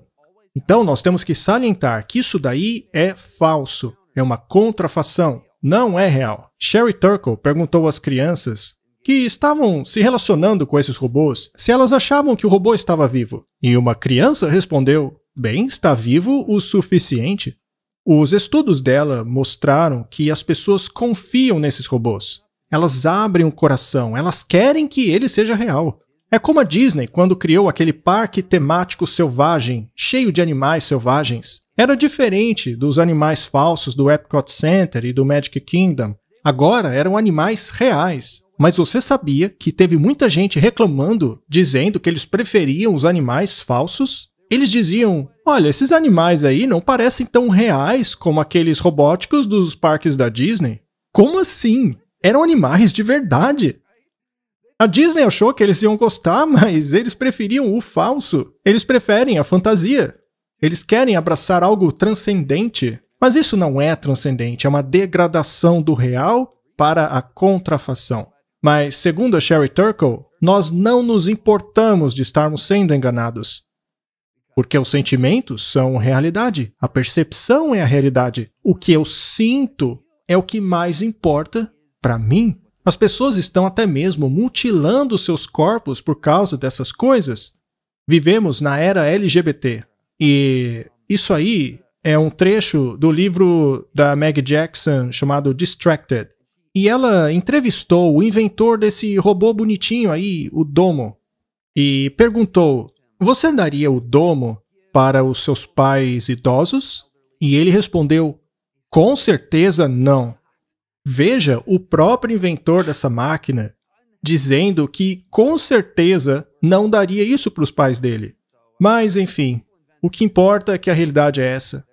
Então nós temos que salientar que isso daí é falso, é uma contrafação, não é real. Sherry Turkle perguntou às crianças: que estavam se relacionando com esses robôs se elas achavam que o robô estava vivo. E uma criança respondeu: bem, está vivo o suficiente. Os estudos dela mostraram que as pessoas confiam nesses robôs. Elas abrem o coração, elas querem que ele seja real. É como a Disney quando criou aquele parque temático selvagem, cheio de animais selvagens. Era diferente dos animais falsos do Epcot Center e do Magic Kingdom. Agora eram animais reais. Mas você sabia que teve muita gente reclamando, dizendo que eles preferiam os animais falsos? Eles diziam: olha, esses animais aí não parecem tão reais como aqueles robóticos dos parques da Disney. Como assim? Eram animais de verdade. A Disney achou que eles iam gostar, mas eles preferiam o falso. Eles preferem a fantasia. Eles querem abraçar algo transcendente. Mas isso não é transcendente, é uma degradação do real para a contrafação. Mas, segundo a Sherry Turkle, nós não nos importamos de estarmos sendo enganados. Porque os sentimentos são realidade, a percepção é a realidade. O que eu sinto é o que mais importa para mim. As pessoas estão até mesmo mutilando seus corpos por causa dessas coisas. Vivemos na era LGBT. E isso aí é um trecho do livro da Meg Jackson chamado Distracted. E ela entrevistou o inventor desse robô bonitinho aí, o Domo. E perguntou: você daria o Domo para os seus pais idosos? E ele respondeu: com certeza não. Veja o próprio inventor dessa máquina dizendo que com certeza não daria isso para os pais dele. Mas, enfim, o que importa é que a realidade é essa.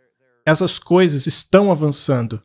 Essas coisas estão avançando.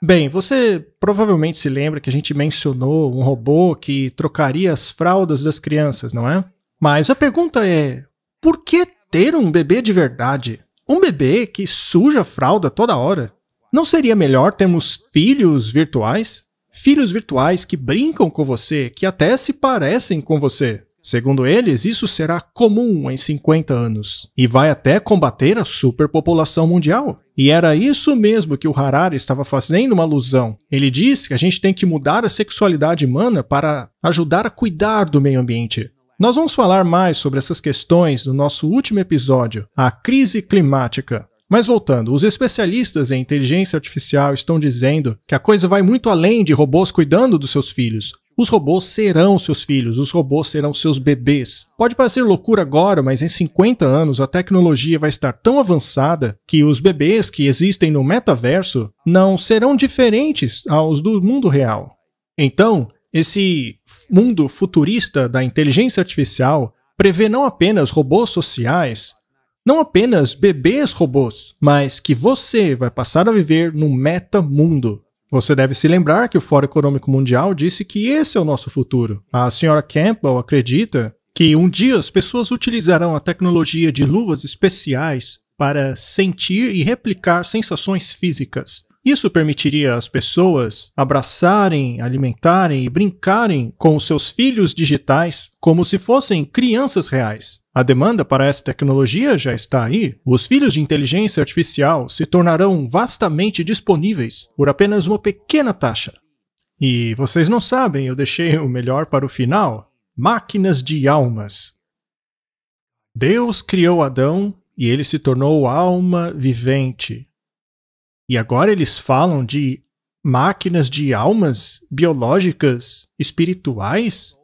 Bem, você provavelmente se lembra que a gente mencionou um robô que trocaria as fraldas das crianças, não é? Mas a pergunta é: por que ter um bebê de verdade? Um bebê que suja a fralda toda hora? Não seria melhor termos filhos virtuais? Filhos virtuais que brincam com você, que até se parecem com você. Segundo eles, isso será comum em 50 anos e vai até combater a superpopulação mundial. E era isso mesmo que o Harari estava fazendo uma alusão. Ele diz que a gente tem que mudar a sexualidade humana para ajudar a cuidar do meio ambiente. Nós vamos falar mais sobre essas questões no nosso último episódio, a crise climática. Mas voltando, os especialistas em inteligência artificial estão dizendo que a coisa vai muito além de robôs cuidando dos seus filhos. Os robôs serão seus filhos, os robôs serão seus bebês. Pode parecer loucura agora, mas em 50 anos a tecnologia vai estar tão avançada que os bebês que existem no metaverso não serão diferentes aos do mundo real. Então, esse mundo futurista da inteligência artificial prevê não apenas robôs sociais, não apenas bebês robôs, mas que você vai passar a viver num metamundo. Você deve se lembrar que o Fórum Econômico Mundial disse que esse é o nosso futuro. A senhora Campbell acredita que um dia as pessoas utilizarão a tecnologia de luvas especiais para sentir e replicar sensações físicas. Isso permitiria às pessoas abraçarem, alimentarem e brincarem com os seus filhos digitais como se fossem crianças reais. A demanda para essa tecnologia já está aí. Os filhos de inteligência artificial se tornarão vastamente disponíveis por apenas uma pequena taxa. E vocês não sabem, eu deixei o melhor para o final: máquinas de almas. Deus criou Adão e ele se tornou alma vivente. E agora eles falam de máquinas de almas biológicas espirituais?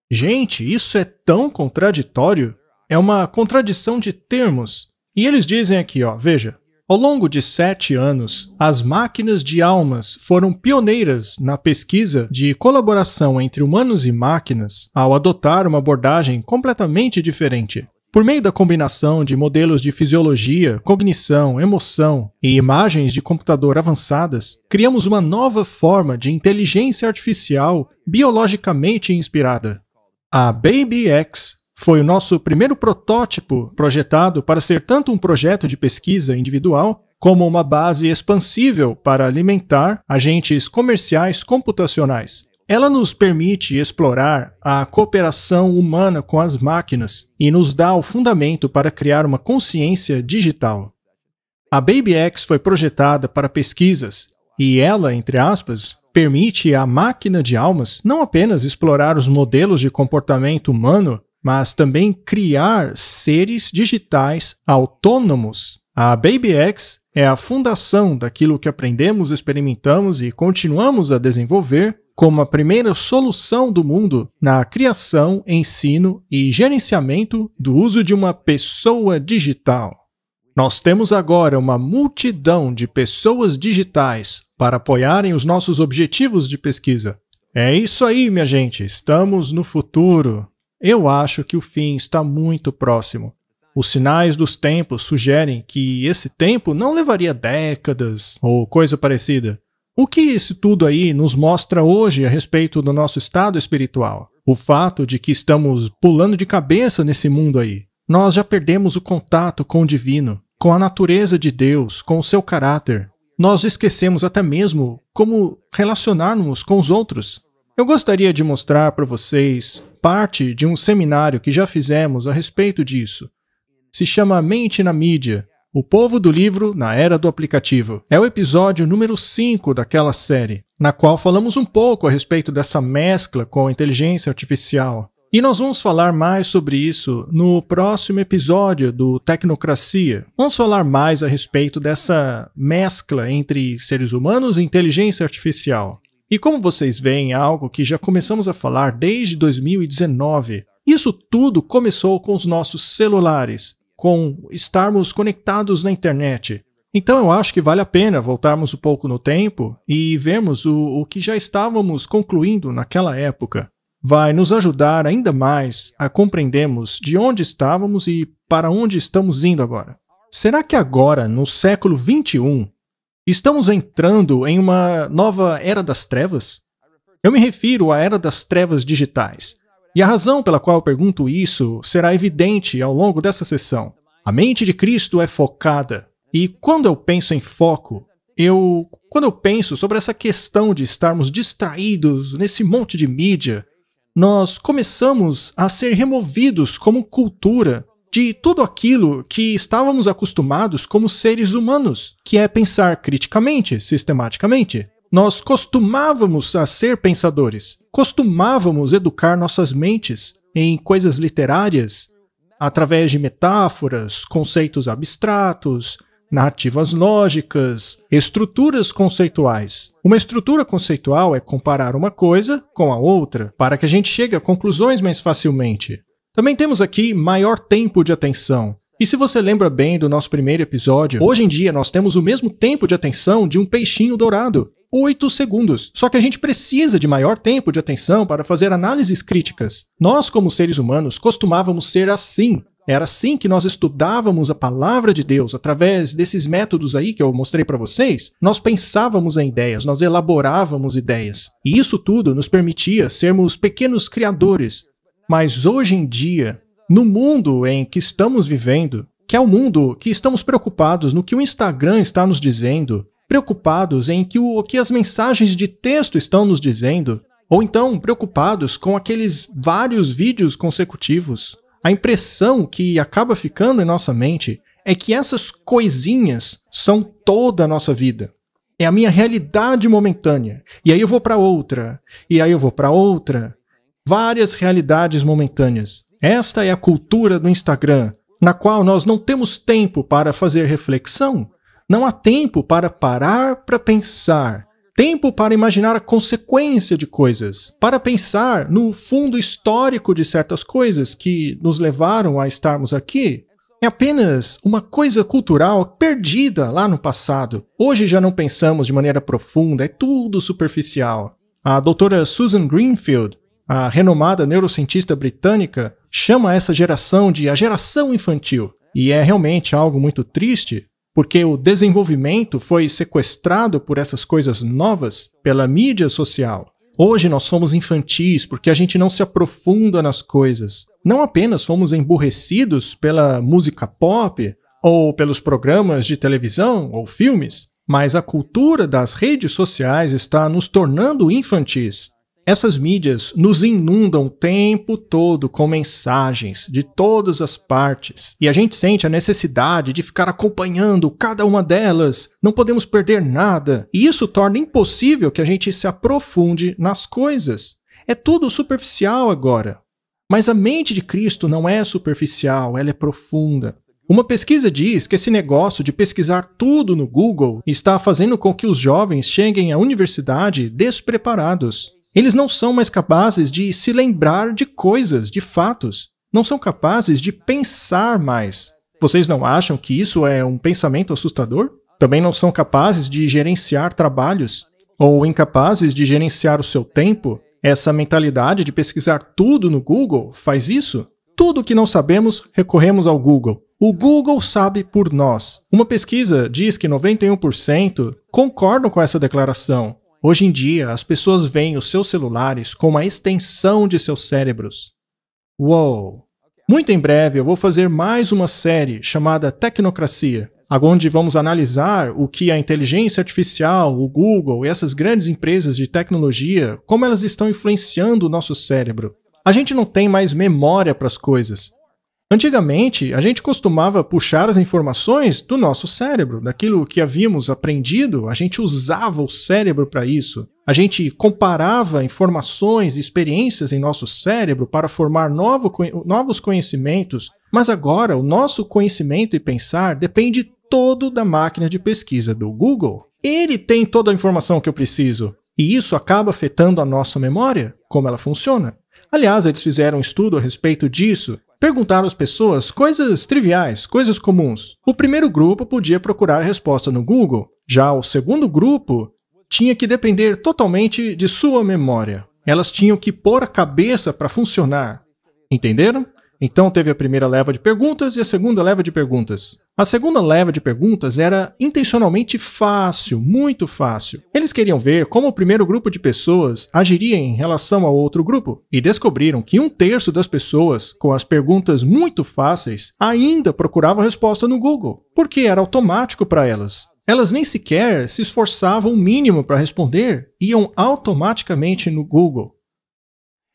Gente, isso é tão contraditório. É uma contradição de termos. E eles dizem aqui, veja, ao longo de 7 anos, as máquinas de almas foram pioneiras na pesquisa de colaboração entre humanos e máquinas ao adotar uma abordagem completamente diferente. Por meio da combinação de modelos de fisiologia, cognição, emoção e imagens de computador avançadas, criamos uma nova forma de inteligência artificial biologicamente inspirada. A Baby X foi o nosso primeiro protótipo projetado para ser tanto um projeto de pesquisa individual como uma base expansível para alimentar agentes comerciais computacionais. Ela nos permite explorar a cooperação humana com as máquinas e nos dá o fundamento para criar uma consciência digital. A Baby X foi projetada para pesquisas e ela, entre aspas, permite à máquina de almas não apenas explorar os modelos de comportamento humano, mas também criar seres digitais autônomos. A BabyX é a fundação daquilo que aprendemos, experimentamos e continuamos a desenvolver como a primeira solução do mundo na criação, ensino e gerenciamento do uso de uma pessoa digital. Nós temos agora uma multidão de pessoas digitais para apoiarem os nossos objetivos de pesquisa. É isso aí, minha gente, estamos no futuro. Eu acho que o fim está muito próximo. Os sinais dos tempos sugerem que esse tempo não levaria décadas ou coisa parecida. O que isso tudo aí nos mostra hoje a respeito do nosso estado espiritual? O fato de que estamos pulando de cabeça nesse mundo aí. Nós já perdemos o contato com o divino, com a natureza de Deus, com o seu caráter. Nós esquecemos até mesmo como relacionarmos com os outros. Eu gostaria de mostrar para vocês parte de um seminário que já fizemos a respeito disso. Se chama Mente na Mídia, o povo do livro na era do aplicativo. É o episódio número 5 daquela série, na qual falamos um pouco a respeito dessa mescla com a inteligência artificial. E nós vamos falar mais sobre isso no próximo episódio do Tecnocracia. Vamos falar mais a respeito dessa mescla entre seres humanos e inteligência artificial. E como vocês veem, é algo que já começamos a falar desde 2019. Isso tudo começou com os nossos celulares, com estarmos conectados na internet. Então eu acho que vale a pena voltarmos um pouco no tempo e vermos o que já estávamos concluindo naquela época. Vai nos ajudar ainda mais a compreendermos de onde estávamos e para onde estamos indo agora. Será que agora, no século XXI, estamos entrando em uma nova era das trevas? Eu me refiro à era das trevas digitais. E a razão pela qual eu pergunto isso será evidente ao longo dessa sessão. A mente de Cristo é focada. E quando eu penso em foco, quando eu penso sobre essa questão de estarmos distraídos nesse monte de mídia, nós começamos a ser removidos como cultura de tudo aquilo que estávamos acostumados como seres humanos, que é pensar criticamente, sistematicamente. Nós costumávamos a ser pensadores, costumávamos educar nossas mentes em coisas literárias, através de metáforas, conceitos abstratos, narrativas lógicas, estruturas conceituais. Uma estrutura conceitual é comparar uma coisa com a outra, para que a gente chegue a conclusões mais facilmente. Também temos aqui maior tempo de atenção. E se você lembra bem do nosso primeiro episódio, hoje em dia nós temos o mesmo tempo de atenção de um peixinho dourado. 8 segundos. Só que a gente precisa de maior tempo de atenção para fazer análises críticas. Nós, como seres humanos, costumávamos ser assim. Era assim que nós estudávamos a palavra de Deus, através desses métodos aí que eu mostrei para vocês. Nós pensávamos em ideias, nós elaborávamos ideias. E isso tudo nos permitia sermos pequenos criadores. Mas hoje em dia, no mundo em que estamos vivendo, que é o mundo que estamos preocupados no que o Instagram está nos dizendo, preocupados em o que as mensagens de texto estão nos dizendo, ou então preocupados com aqueles vários vídeos consecutivos, a impressão que acaba ficando em nossa mente é que essas coisinhas são toda a nossa vida. É a minha realidade momentânea. E aí eu vou para outra. E aí eu vou para outra. Várias realidades momentâneas. Esta é a cultura do Instagram, na qual nós não temos tempo para fazer reflexão. Não há tempo para parar para pensar. Tempo para imaginar a consequência de coisas, para pensar no fundo histórico de certas coisas que nos levaram a estarmos aqui. É apenas uma coisa cultural perdida lá no passado. Hoje já não pensamos de maneira profunda, é tudo superficial. A doutora Susan Greenfield, a renomada neurocientista britânica, chama essa geração de a geração infantil. E é realmente algo muito triste, porque o desenvolvimento foi sequestrado por essas coisas novas pela mídia social. Hoje nós somos infantis porque a gente não se aprofunda nas coisas. Não apenas fomos emburrecidos pela música pop ou pelos programas de televisão ou filmes, mas a cultura das redes sociais está nos tornando infantis. Essas mídias nos inundam o tempo todo com mensagens de todas as partes e a gente sente a necessidade de ficar acompanhando cada uma delas, não podemos perder nada e isso torna impossível que a gente se aprofunde nas coisas. É tudo superficial agora. Mas a mente de Cristo não é superficial, ela é profunda. Uma pesquisa diz que esse negócio de pesquisar tudo no Google está fazendo com que os jovens cheguem à universidade despreparados. Eles não são mais capazes de se lembrar de coisas, de fatos. Não são capazes de pensar mais. Vocês não acham que isso é um pensamento assustador? Também não são capazes de gerenciar trabalhos? Ou incapazes de gerenciar o seu tempo? Essa mentalidade de pesquisar tudo no Google faz isso? Tudo que não sabemos, recorremos ao Google. O Google sabe por nós. Uma pesquisa diz que 91% concordam com essa declaração. Hoje em dia, as pessoas veem os seus celulares como a extensão de seus cérebros. Uou! Muito em breve eu vou fazer mais uma série chamada Tecnocracia, onde vamos analisar o que a inteligência artificial, o Google e essas grandes empresas de tecnologia, como elas estão influenciando o nosso cérebro. A gente não tem mais memória para as coisas. Antigamente, a gente costumava puxar as informações do nosso cérebro, daquilo que havíamos aprendido, a gente usava o cérebro para isso. A gente comparava informações e experiências em nosso cérebro para formar novos conhecimentos, mas agora o nosso conhecimento e pensar depende todo da máquina de pesquisa do Google. Ele tem toda a informação que eu preciso, e isso acaba afetando a nossa memória, como ela funciona. Aliás, eles fizeram um estudo a respeito disso. Perguntaram às pessoas coisas triviais, coisas comuns. O primeiro grupo podia procurar a resposta no Google. Já o segundo grupo tinha que depender totalmente de sua memória. Elas tinham que pôr a cabeça para funcionar. Entenderam? Então teve a primeira leva de perguntas e a segunda leva de perguntas. A segunda leva de perguntas era intencionalmente fácil, muito fácil. Eles queriam ver como o primeiro grupo de pessoas agiria em relação ao outro grupo. E descobriram que 1/3 das pessoas, com as perguntas muito fáceis, ainda procurava a resposta no Google, porque era automático para elas. Elas nem sequer se esforçavam o mínimo para responder, iam automaticamente no Google.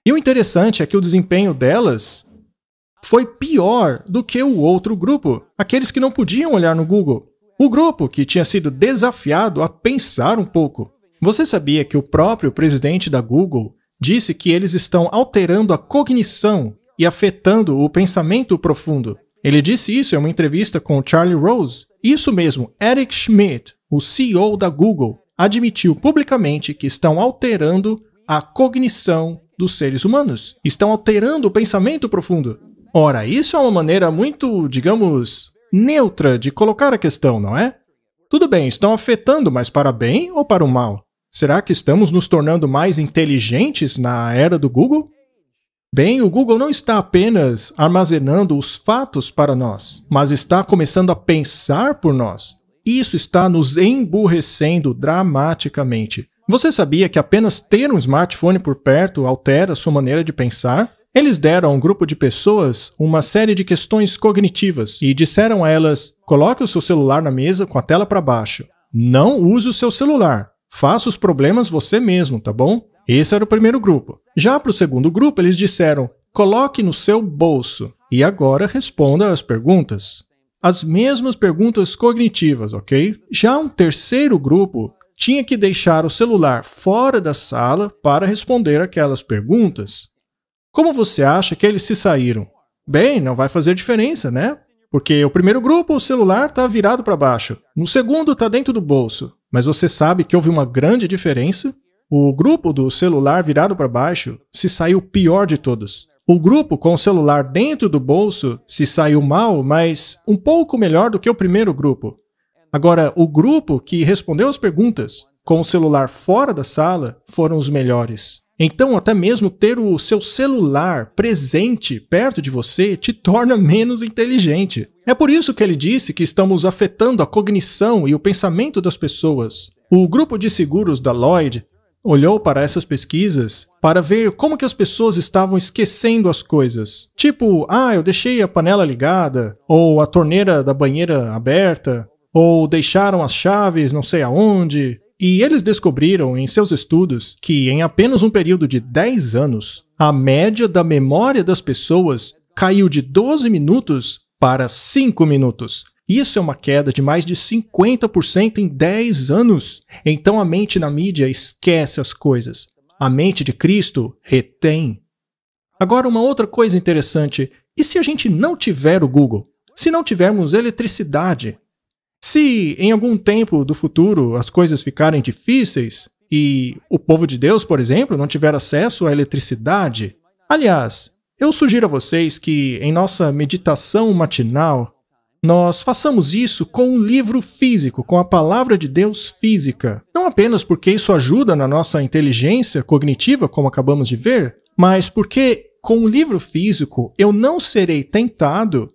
E o interessante é que o desempenho delas foi pior do que o outro grupo, aqueles que não podiam olhar no Google. O grupo que tinha sido desafiado a pensar um pouco. Você sabia que o próprio presidente da Google disse que eles estão alterando a cognição e afetando o pensamento profundo? Ele disse isso em uma entrevista com Charlie Rose. Isso mesmo, Eric Schmidt, o CEO da Google, admitiu publicamente que estão alterando a cognição dos seres humanos. Estão alterando o pensamento profundo. Ora, isso é uma maneira muito, digamos, neutra de colocar a questão, não é? Tudo bem, estão afetando, mas para bem ou para o mal? Será que estamos nos tornando mais inteligentes na era do Google? Bem, o Google não está apenas armazenando os fatos para nós, mas está começando a pensar por nós. Isso está nos emburrecendo dramaticamente. Você sabia que apenas ter um smartphone por perto altera sua maneira de pensar? Eles deram a um grupo de pessoas uma série de questões cognitivas e disseram a elas: coloque o seu celular na mesa com a tela para baixo. Não use o seu celular. Faça os problemas você mesmo, tá bom? Esse era o primeiro grupo. Já para o segundo grupo, eles disseram: coloque no seu bolso e agora responda as perguntas. As mesmas perguntas cognitivas, ok? Já um terceiro grupo tinha que deixar o celular fora da sala para responder aquelas perguntas. Como você acha que eles se saíram? Bem, não vai fazer diferença, né? Porque o primeiro grupo, o celular está virado para baixo. No segundo, está dentro do bolso. Mas você sabe que houve uma grande diferença? O grupo do celular virado para baixo se saiu pior de todos. O grupo com o celular dentro do bolso se saiu mal, mas um pouco melhor do que o primeiro grupo. Agora, o grupo que respondeu as perguntas com o celular fora da sala foram os melhores. Então, até mesmo ter o seu celular presente perto de você te torna menos inteligente. É por isso que ele disse que estamos afetando a cognição e o pensamento das pessoas. O grupo de seguros da Lloyd olhou para essas pesquisas para ver como que as pessoas estavam esquecendo as coisas. Tipo, eu deixei a panela ligada, ou a torneira da banheira aberta, ou deixaram as chaves não sei aonde. E eles descobriram em seus estudos que em apenas um período de 10 anos, a média da memória das pessoas caiu de 12 minutos para 5 minutos. Isso é uma queda de mais de 50% em 10 anos. Então a mente na mídia esquece as coisas. A mente de Cristo retém. Agora, uma outra coisa interessante. E se a gente não tiver o Google? Se não tivermos eletricidade? Se em algum tempo do futuro as coisas ficarem difíceis e o povo de Deus, por exemplo, não tiver acesso à eletricidade? Aliás, eu sugiro a vocês que em nossa meditação matinal, nós façamos isso com um livro físico, com a palavra de Deus física. Não apenas porque isso ajuda na nossa inteligência cognitiva, como acabamos de ver, mas porque com um livro físico eu não serei tentado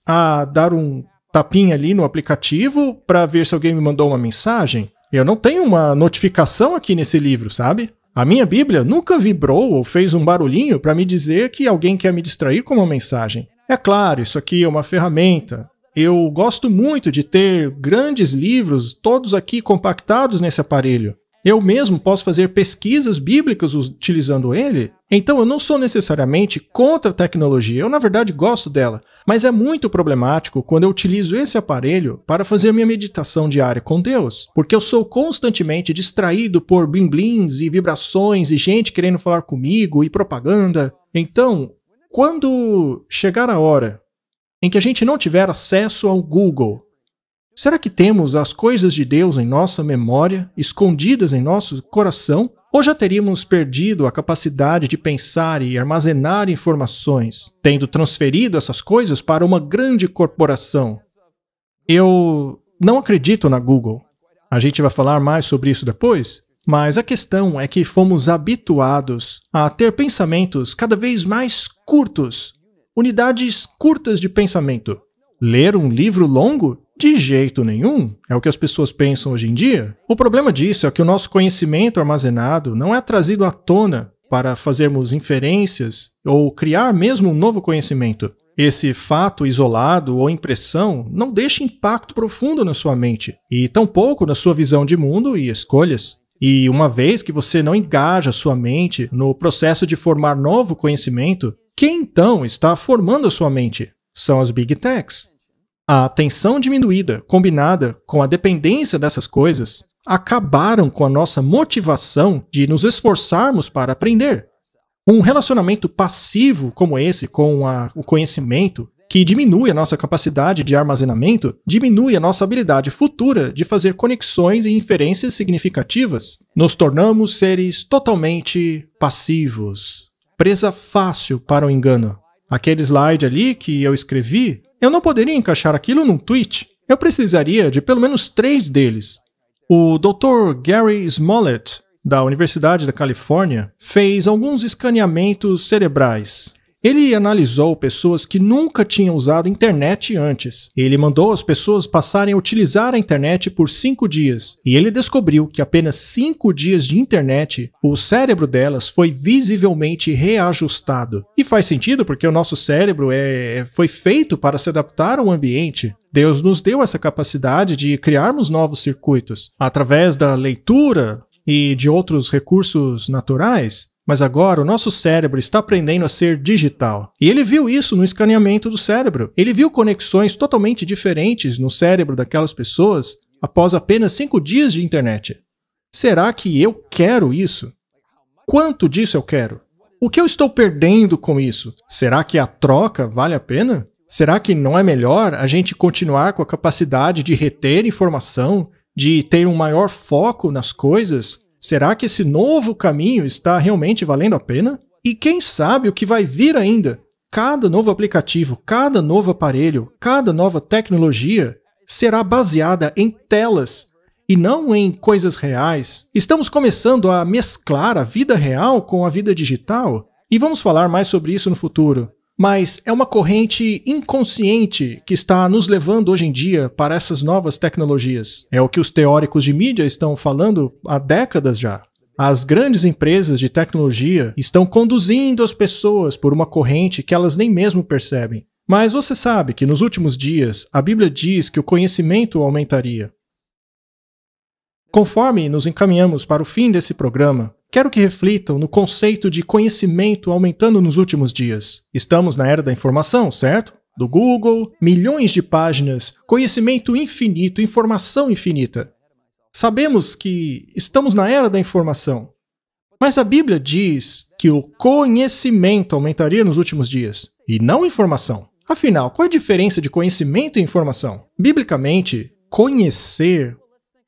a dar um tapinha ali no aplicativo para ver se alguém me mandou uma mensagem. Eu não tenho uma notificação aqui nesse livro, sabe? A minha Bíblia nunca vibrou ou fez um barulhinho para me dizer que alguém quer me distrair com uma mensagem. É claro, isso aqui é uma ferramenta. Eu gosto muito de ter grandes livros, todos aqui compactados nesse aparelho. Eu mesmo posso fazer pesquisas bíblicas utilizando ele. Então eu não sou necessariamente contra a tecnologia, eu na verdade gosto dela. Mas é muito problemático quando eu utilizo esse aparelho para fazer minha meditação diária com Deus. Porque eu sou constantemente distraído por blim-blims e vibrações e gente querendo falar comigo e propaganda. Então, quando chegar a hora em que a gente não tiver acesso ao Google, será que temos as coisas de Deus em nossa memória, escondidas em nosso coração? Ou já teríamos perdido a capacidade de pensar e armazenar informações, tendo transferido essas coisas para uma grande corporação? Eu não acredito na Google. A gente vai falar mais sobre isso depois, mas a questão é que fomos habituados a ter pensamentos cada vez mais curtos, unidades curtas de pensamento. Ler um livro longo? De jeito nenhum. É o que as pessoas pensam hoje em dia. O problema disso é que o nosso conhecimento armazenado não é trazido à tona para fazermos inferências ou criar mesmo um novo conhecimento. Esse fato isolado ou impressão não deixa impacto profundo na sua mente e tampouco na sua visão de mundo e escolhas. E uma vez que você não engaja sua mente no processo de formar novo conhecimento, quem então está formando a sua mente? São as Big Techs. A atenção diminuída, combinada com a dependência dessas coisas, acabaram com a nossa motivação de nos esforçarmos para aprender. Um relacionamento passivo como esse com o conhecimento, que diminui a nossa capacidade de armazenamento, diminui a nossa habilidade futura de fazer conexões e inferências significativas. Nos tornamos seres totalmente passivos, presa fácil para o engano. Aquele slide ali que eu escrevi, eu não poderia encaixar aquilo num tweet. Eu precisaria de pelo menos 3 deles. O Dr. Gary Smollett, da Universidade da Califórnia, fez alguns escaneamentos cerebrais. Ele analisou pessoas que nunca tinham usado internet antes. Ele mandou as pessoas passarem a utilizar a internet por 5 dias. E ele descobriu que apenas 5 dias de internet, o cérebro delas foi visivelmente reajustado. E faz sentido porque o nosso cérebro foi feito para se adaptar ao ambiente. Deus nos deu essa capacidade de criarmos novos circuitos através da leitura e de outros recursos naturais. Mas agora o nosso cérebro está aprendendo a ser digital. E ele viu isso no escaneamento do cérebro. Ele viu conexões totalmente diferentes no cérebro daquelas pessoas após apenas 5 dias de internet. Será que eu quero isso? Quanto disso eu quero? O que eu estou perdendo com isso? Será que a troca vale a pena? Será que não é melhor a gente continuar com a capacidade de reter informação, de ter um maior foco nas coisas? Será que esse novo caminho está realmente valendo a pena? E quem sabe o que vai vir ainda? Cada novo aplicativo, cada novo aparelho, cada nova tecnologia será baseada em telas e não em coisas reais. Estamos começando a mesclar a vida real com a vida digital e vamos falar mais sobre isso no futuro. Mas é uma corrente inconsciente que está nos levando hoje em dia para essas novas tecnologias. É o que os teóricos de mídia estão falando há décadas já. As grandes empresas de tecnologia estão conduzindo as pessoas por uma corrente que elas nem mesmo percebem. Mas você sabe que nos últimos dias a Bíblia diz que o conhecimento aumentaria. Conforme nos encaminhamos para o fim desse programa, quero que reflitam no conceito de conhecimento aumentando nos últimos dias. Estamos na era da informação, certo? Do Google, milhões de páginas, conhecimento infinito, informação infinita. Sabemos que estamos na era da informação. Mas a Bíblia diz que o conhecimento aumentaria nos últimos dias, e não informação. Afinal, qual é a diferença de conhecimento e informação? Biblicamente, conhecer...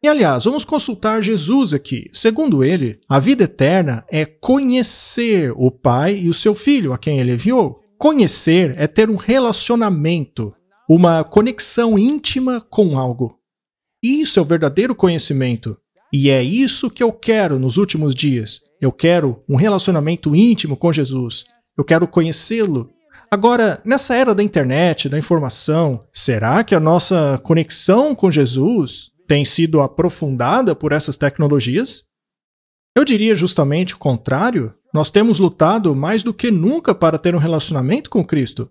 E aliás, vamos consultar Jesus aqui. Segundo ele, a vida eterna é conhecer o Pai e o seu Filho, a quem ele enviou. Conhecer é ter um relacionamento, uma conexão íntima com algo. Isso é o verdadeiro conhecimento. E é isso que eu quero nos últimos dias. Eu quero um relacionamento íntimo com Jesus. Eu quero conhecê-lo. Agora, nessa era da internet, da informação, será que a nossa conexão com Jesus tem sido aprofundada por essas tecnologias? Eu diria justamente o contrário. Nós temos lutado mais do que nunca para ter um relacionamento com Cristo.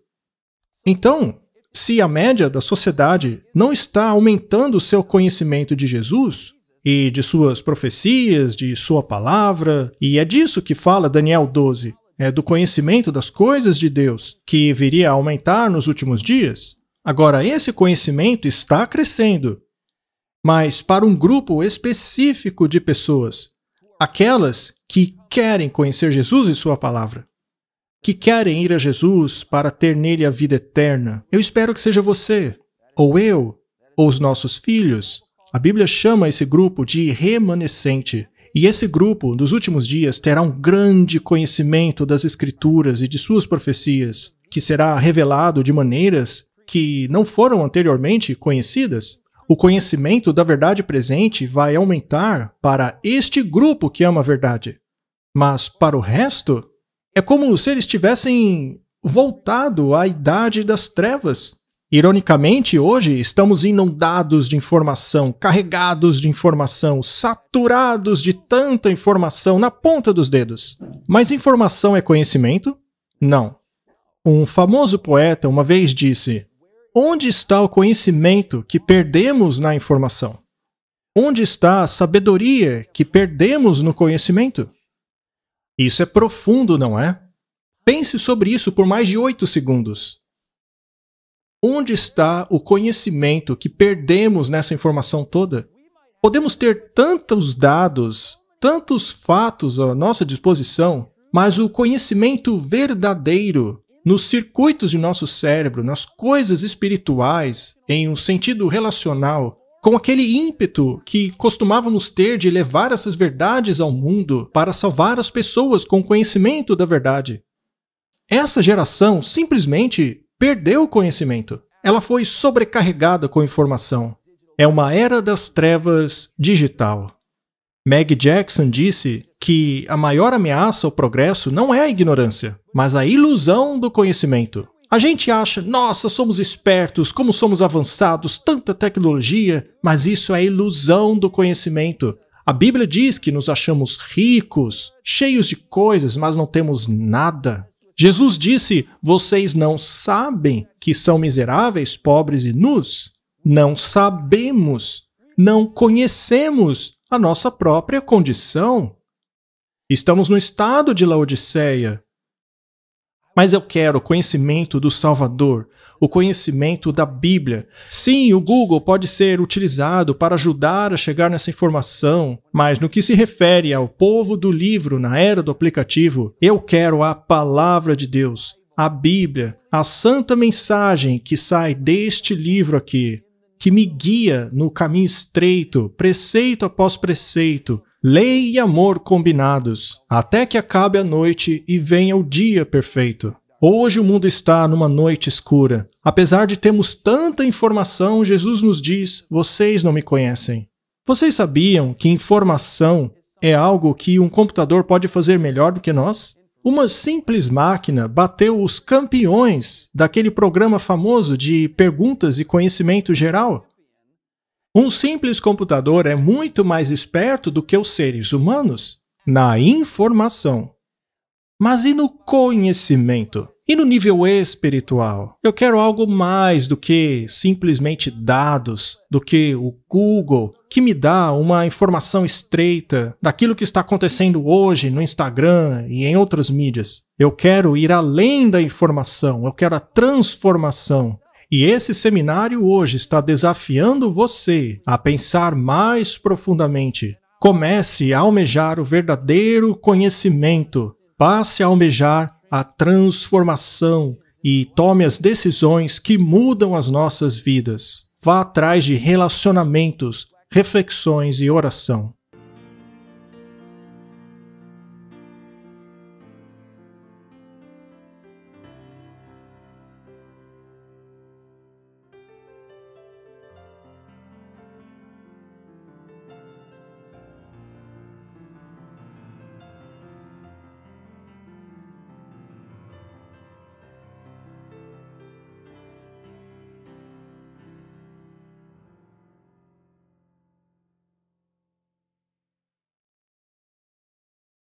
Então, se a média da sociedade não está aumentando o seu conhecimento de Jesus e de suas profecias, de sua palavra, e é disso que fala Daniel 12, é do conhecimento das coisas de Deus que viria a aumentar nos últimos dias. Agora, esse conhecimento está crescendo, mas para um grupo específico de pessoas, aquelas que querem conhecer Jesus e sua palavra, que querem ir a Jesus para ter nele a vida eterna. Eu espero que seja você, ou eu, ou os nossos filhos. A Bíblia chama esse grupo de remanescente, e esse grupo, nos últimos dias, terá um grande conhecimento das Escrituras e de suas profecias, que será revelado de maneiras que não foram anteriormente conhecidas. O conhecimento da verdade presente vai aumentar para este grupo que ama a verdade. Mas para o resto, é como se eles tivessem voltado à idade das trevas. Ironicamente, hoje estamos inundados de informação, carregados de informação, saturados de tanta informação na ponta dos dedos. Mas informação é conhecimento? Não. Um famoso poeta uma vez disse: onde está o conhecimento que perdemos na informação? Onde está a sabedoria que perdemos no conhecimento? Isso é profundo, não é? Pense sobre isso por mais de 8 segundos. Onde está o conhecimento que perdemos nessa informação toda? Podemos ter tantos dados, tantos fatos à nossa disposição, mas o conhecimento verdadeiro nos circuitos de nosso cérebro, nas coisas espirituais, em um sentido relacional, com aquele ímpeto que costumávamos ter de levar essas verdades ao mundo para salvar as pessoas com o conhecimento da verdade. Essa geração simplesmente perdeu o conhecimento. Ela foi sobrecarregada com informação. É uma era das trevas digital. Meg Jackson disse que a maior ameaça ao progresso não é a ignorância, mas a ilusão do conhecimento. A gente acha, nossa, somos espertos, como somos avançados, tanta tecnologia, mas isso é ilusão do conhecimento. A Bíblia diz que nos achamos ricos, cheios de coisas, mas não temos nada. Jesus disse, vocês não sabem que são miseráveis, pobres e nus? Não sabemos, não conhecemos a nossa própria condição. Estamos no estado de Laodiceia. Mas eu quero o conhecimento do Salvador, o conhecimento da Bíblia. Sim, o Google pode ser utilizado para ajudar a chegar nessa informação, mas no que se refere ao povo do livro na era do aplicativo, eu quero a palavra de Deus, a Bíblia, a santa mensagem que sai deste livro aqui, que me guia no caminho estreito, preceito após preceito, lei e amor combinados, até que acabe a noite e venha o dia perfeito. Hoje o mundo está numa noite escura. Apesar de termos tanta informação, Jesus nos diz, vocês não me conhecem. Vocês sabiam que informação é algo que um computador pode fazer melhor do que nós? Uma simples máquina bateu os campeões daquele programa famoso de perguntas e conhecimento geral. Um simples computador é muito mais esperto do que os seres humanos na informação. Mas e no conhecimento? E no nível espiritual, eu quero algo mais do que simplesmente dados, do que o Google, que me dá uma informação estreita daquilo que está acontecendo hoje no Instagram e em outras mídias. Eu quero ir além da informação, eu quero a transformação. E esse seminário hoje está desafiando você a pensar mais profundamente. Comece a almejar o verdadeiro conhecimento, passe a almejar a transformação e tome as decisões que mudam as nossas vidas. Vá atrás de relacionamentos, reflexões e oração.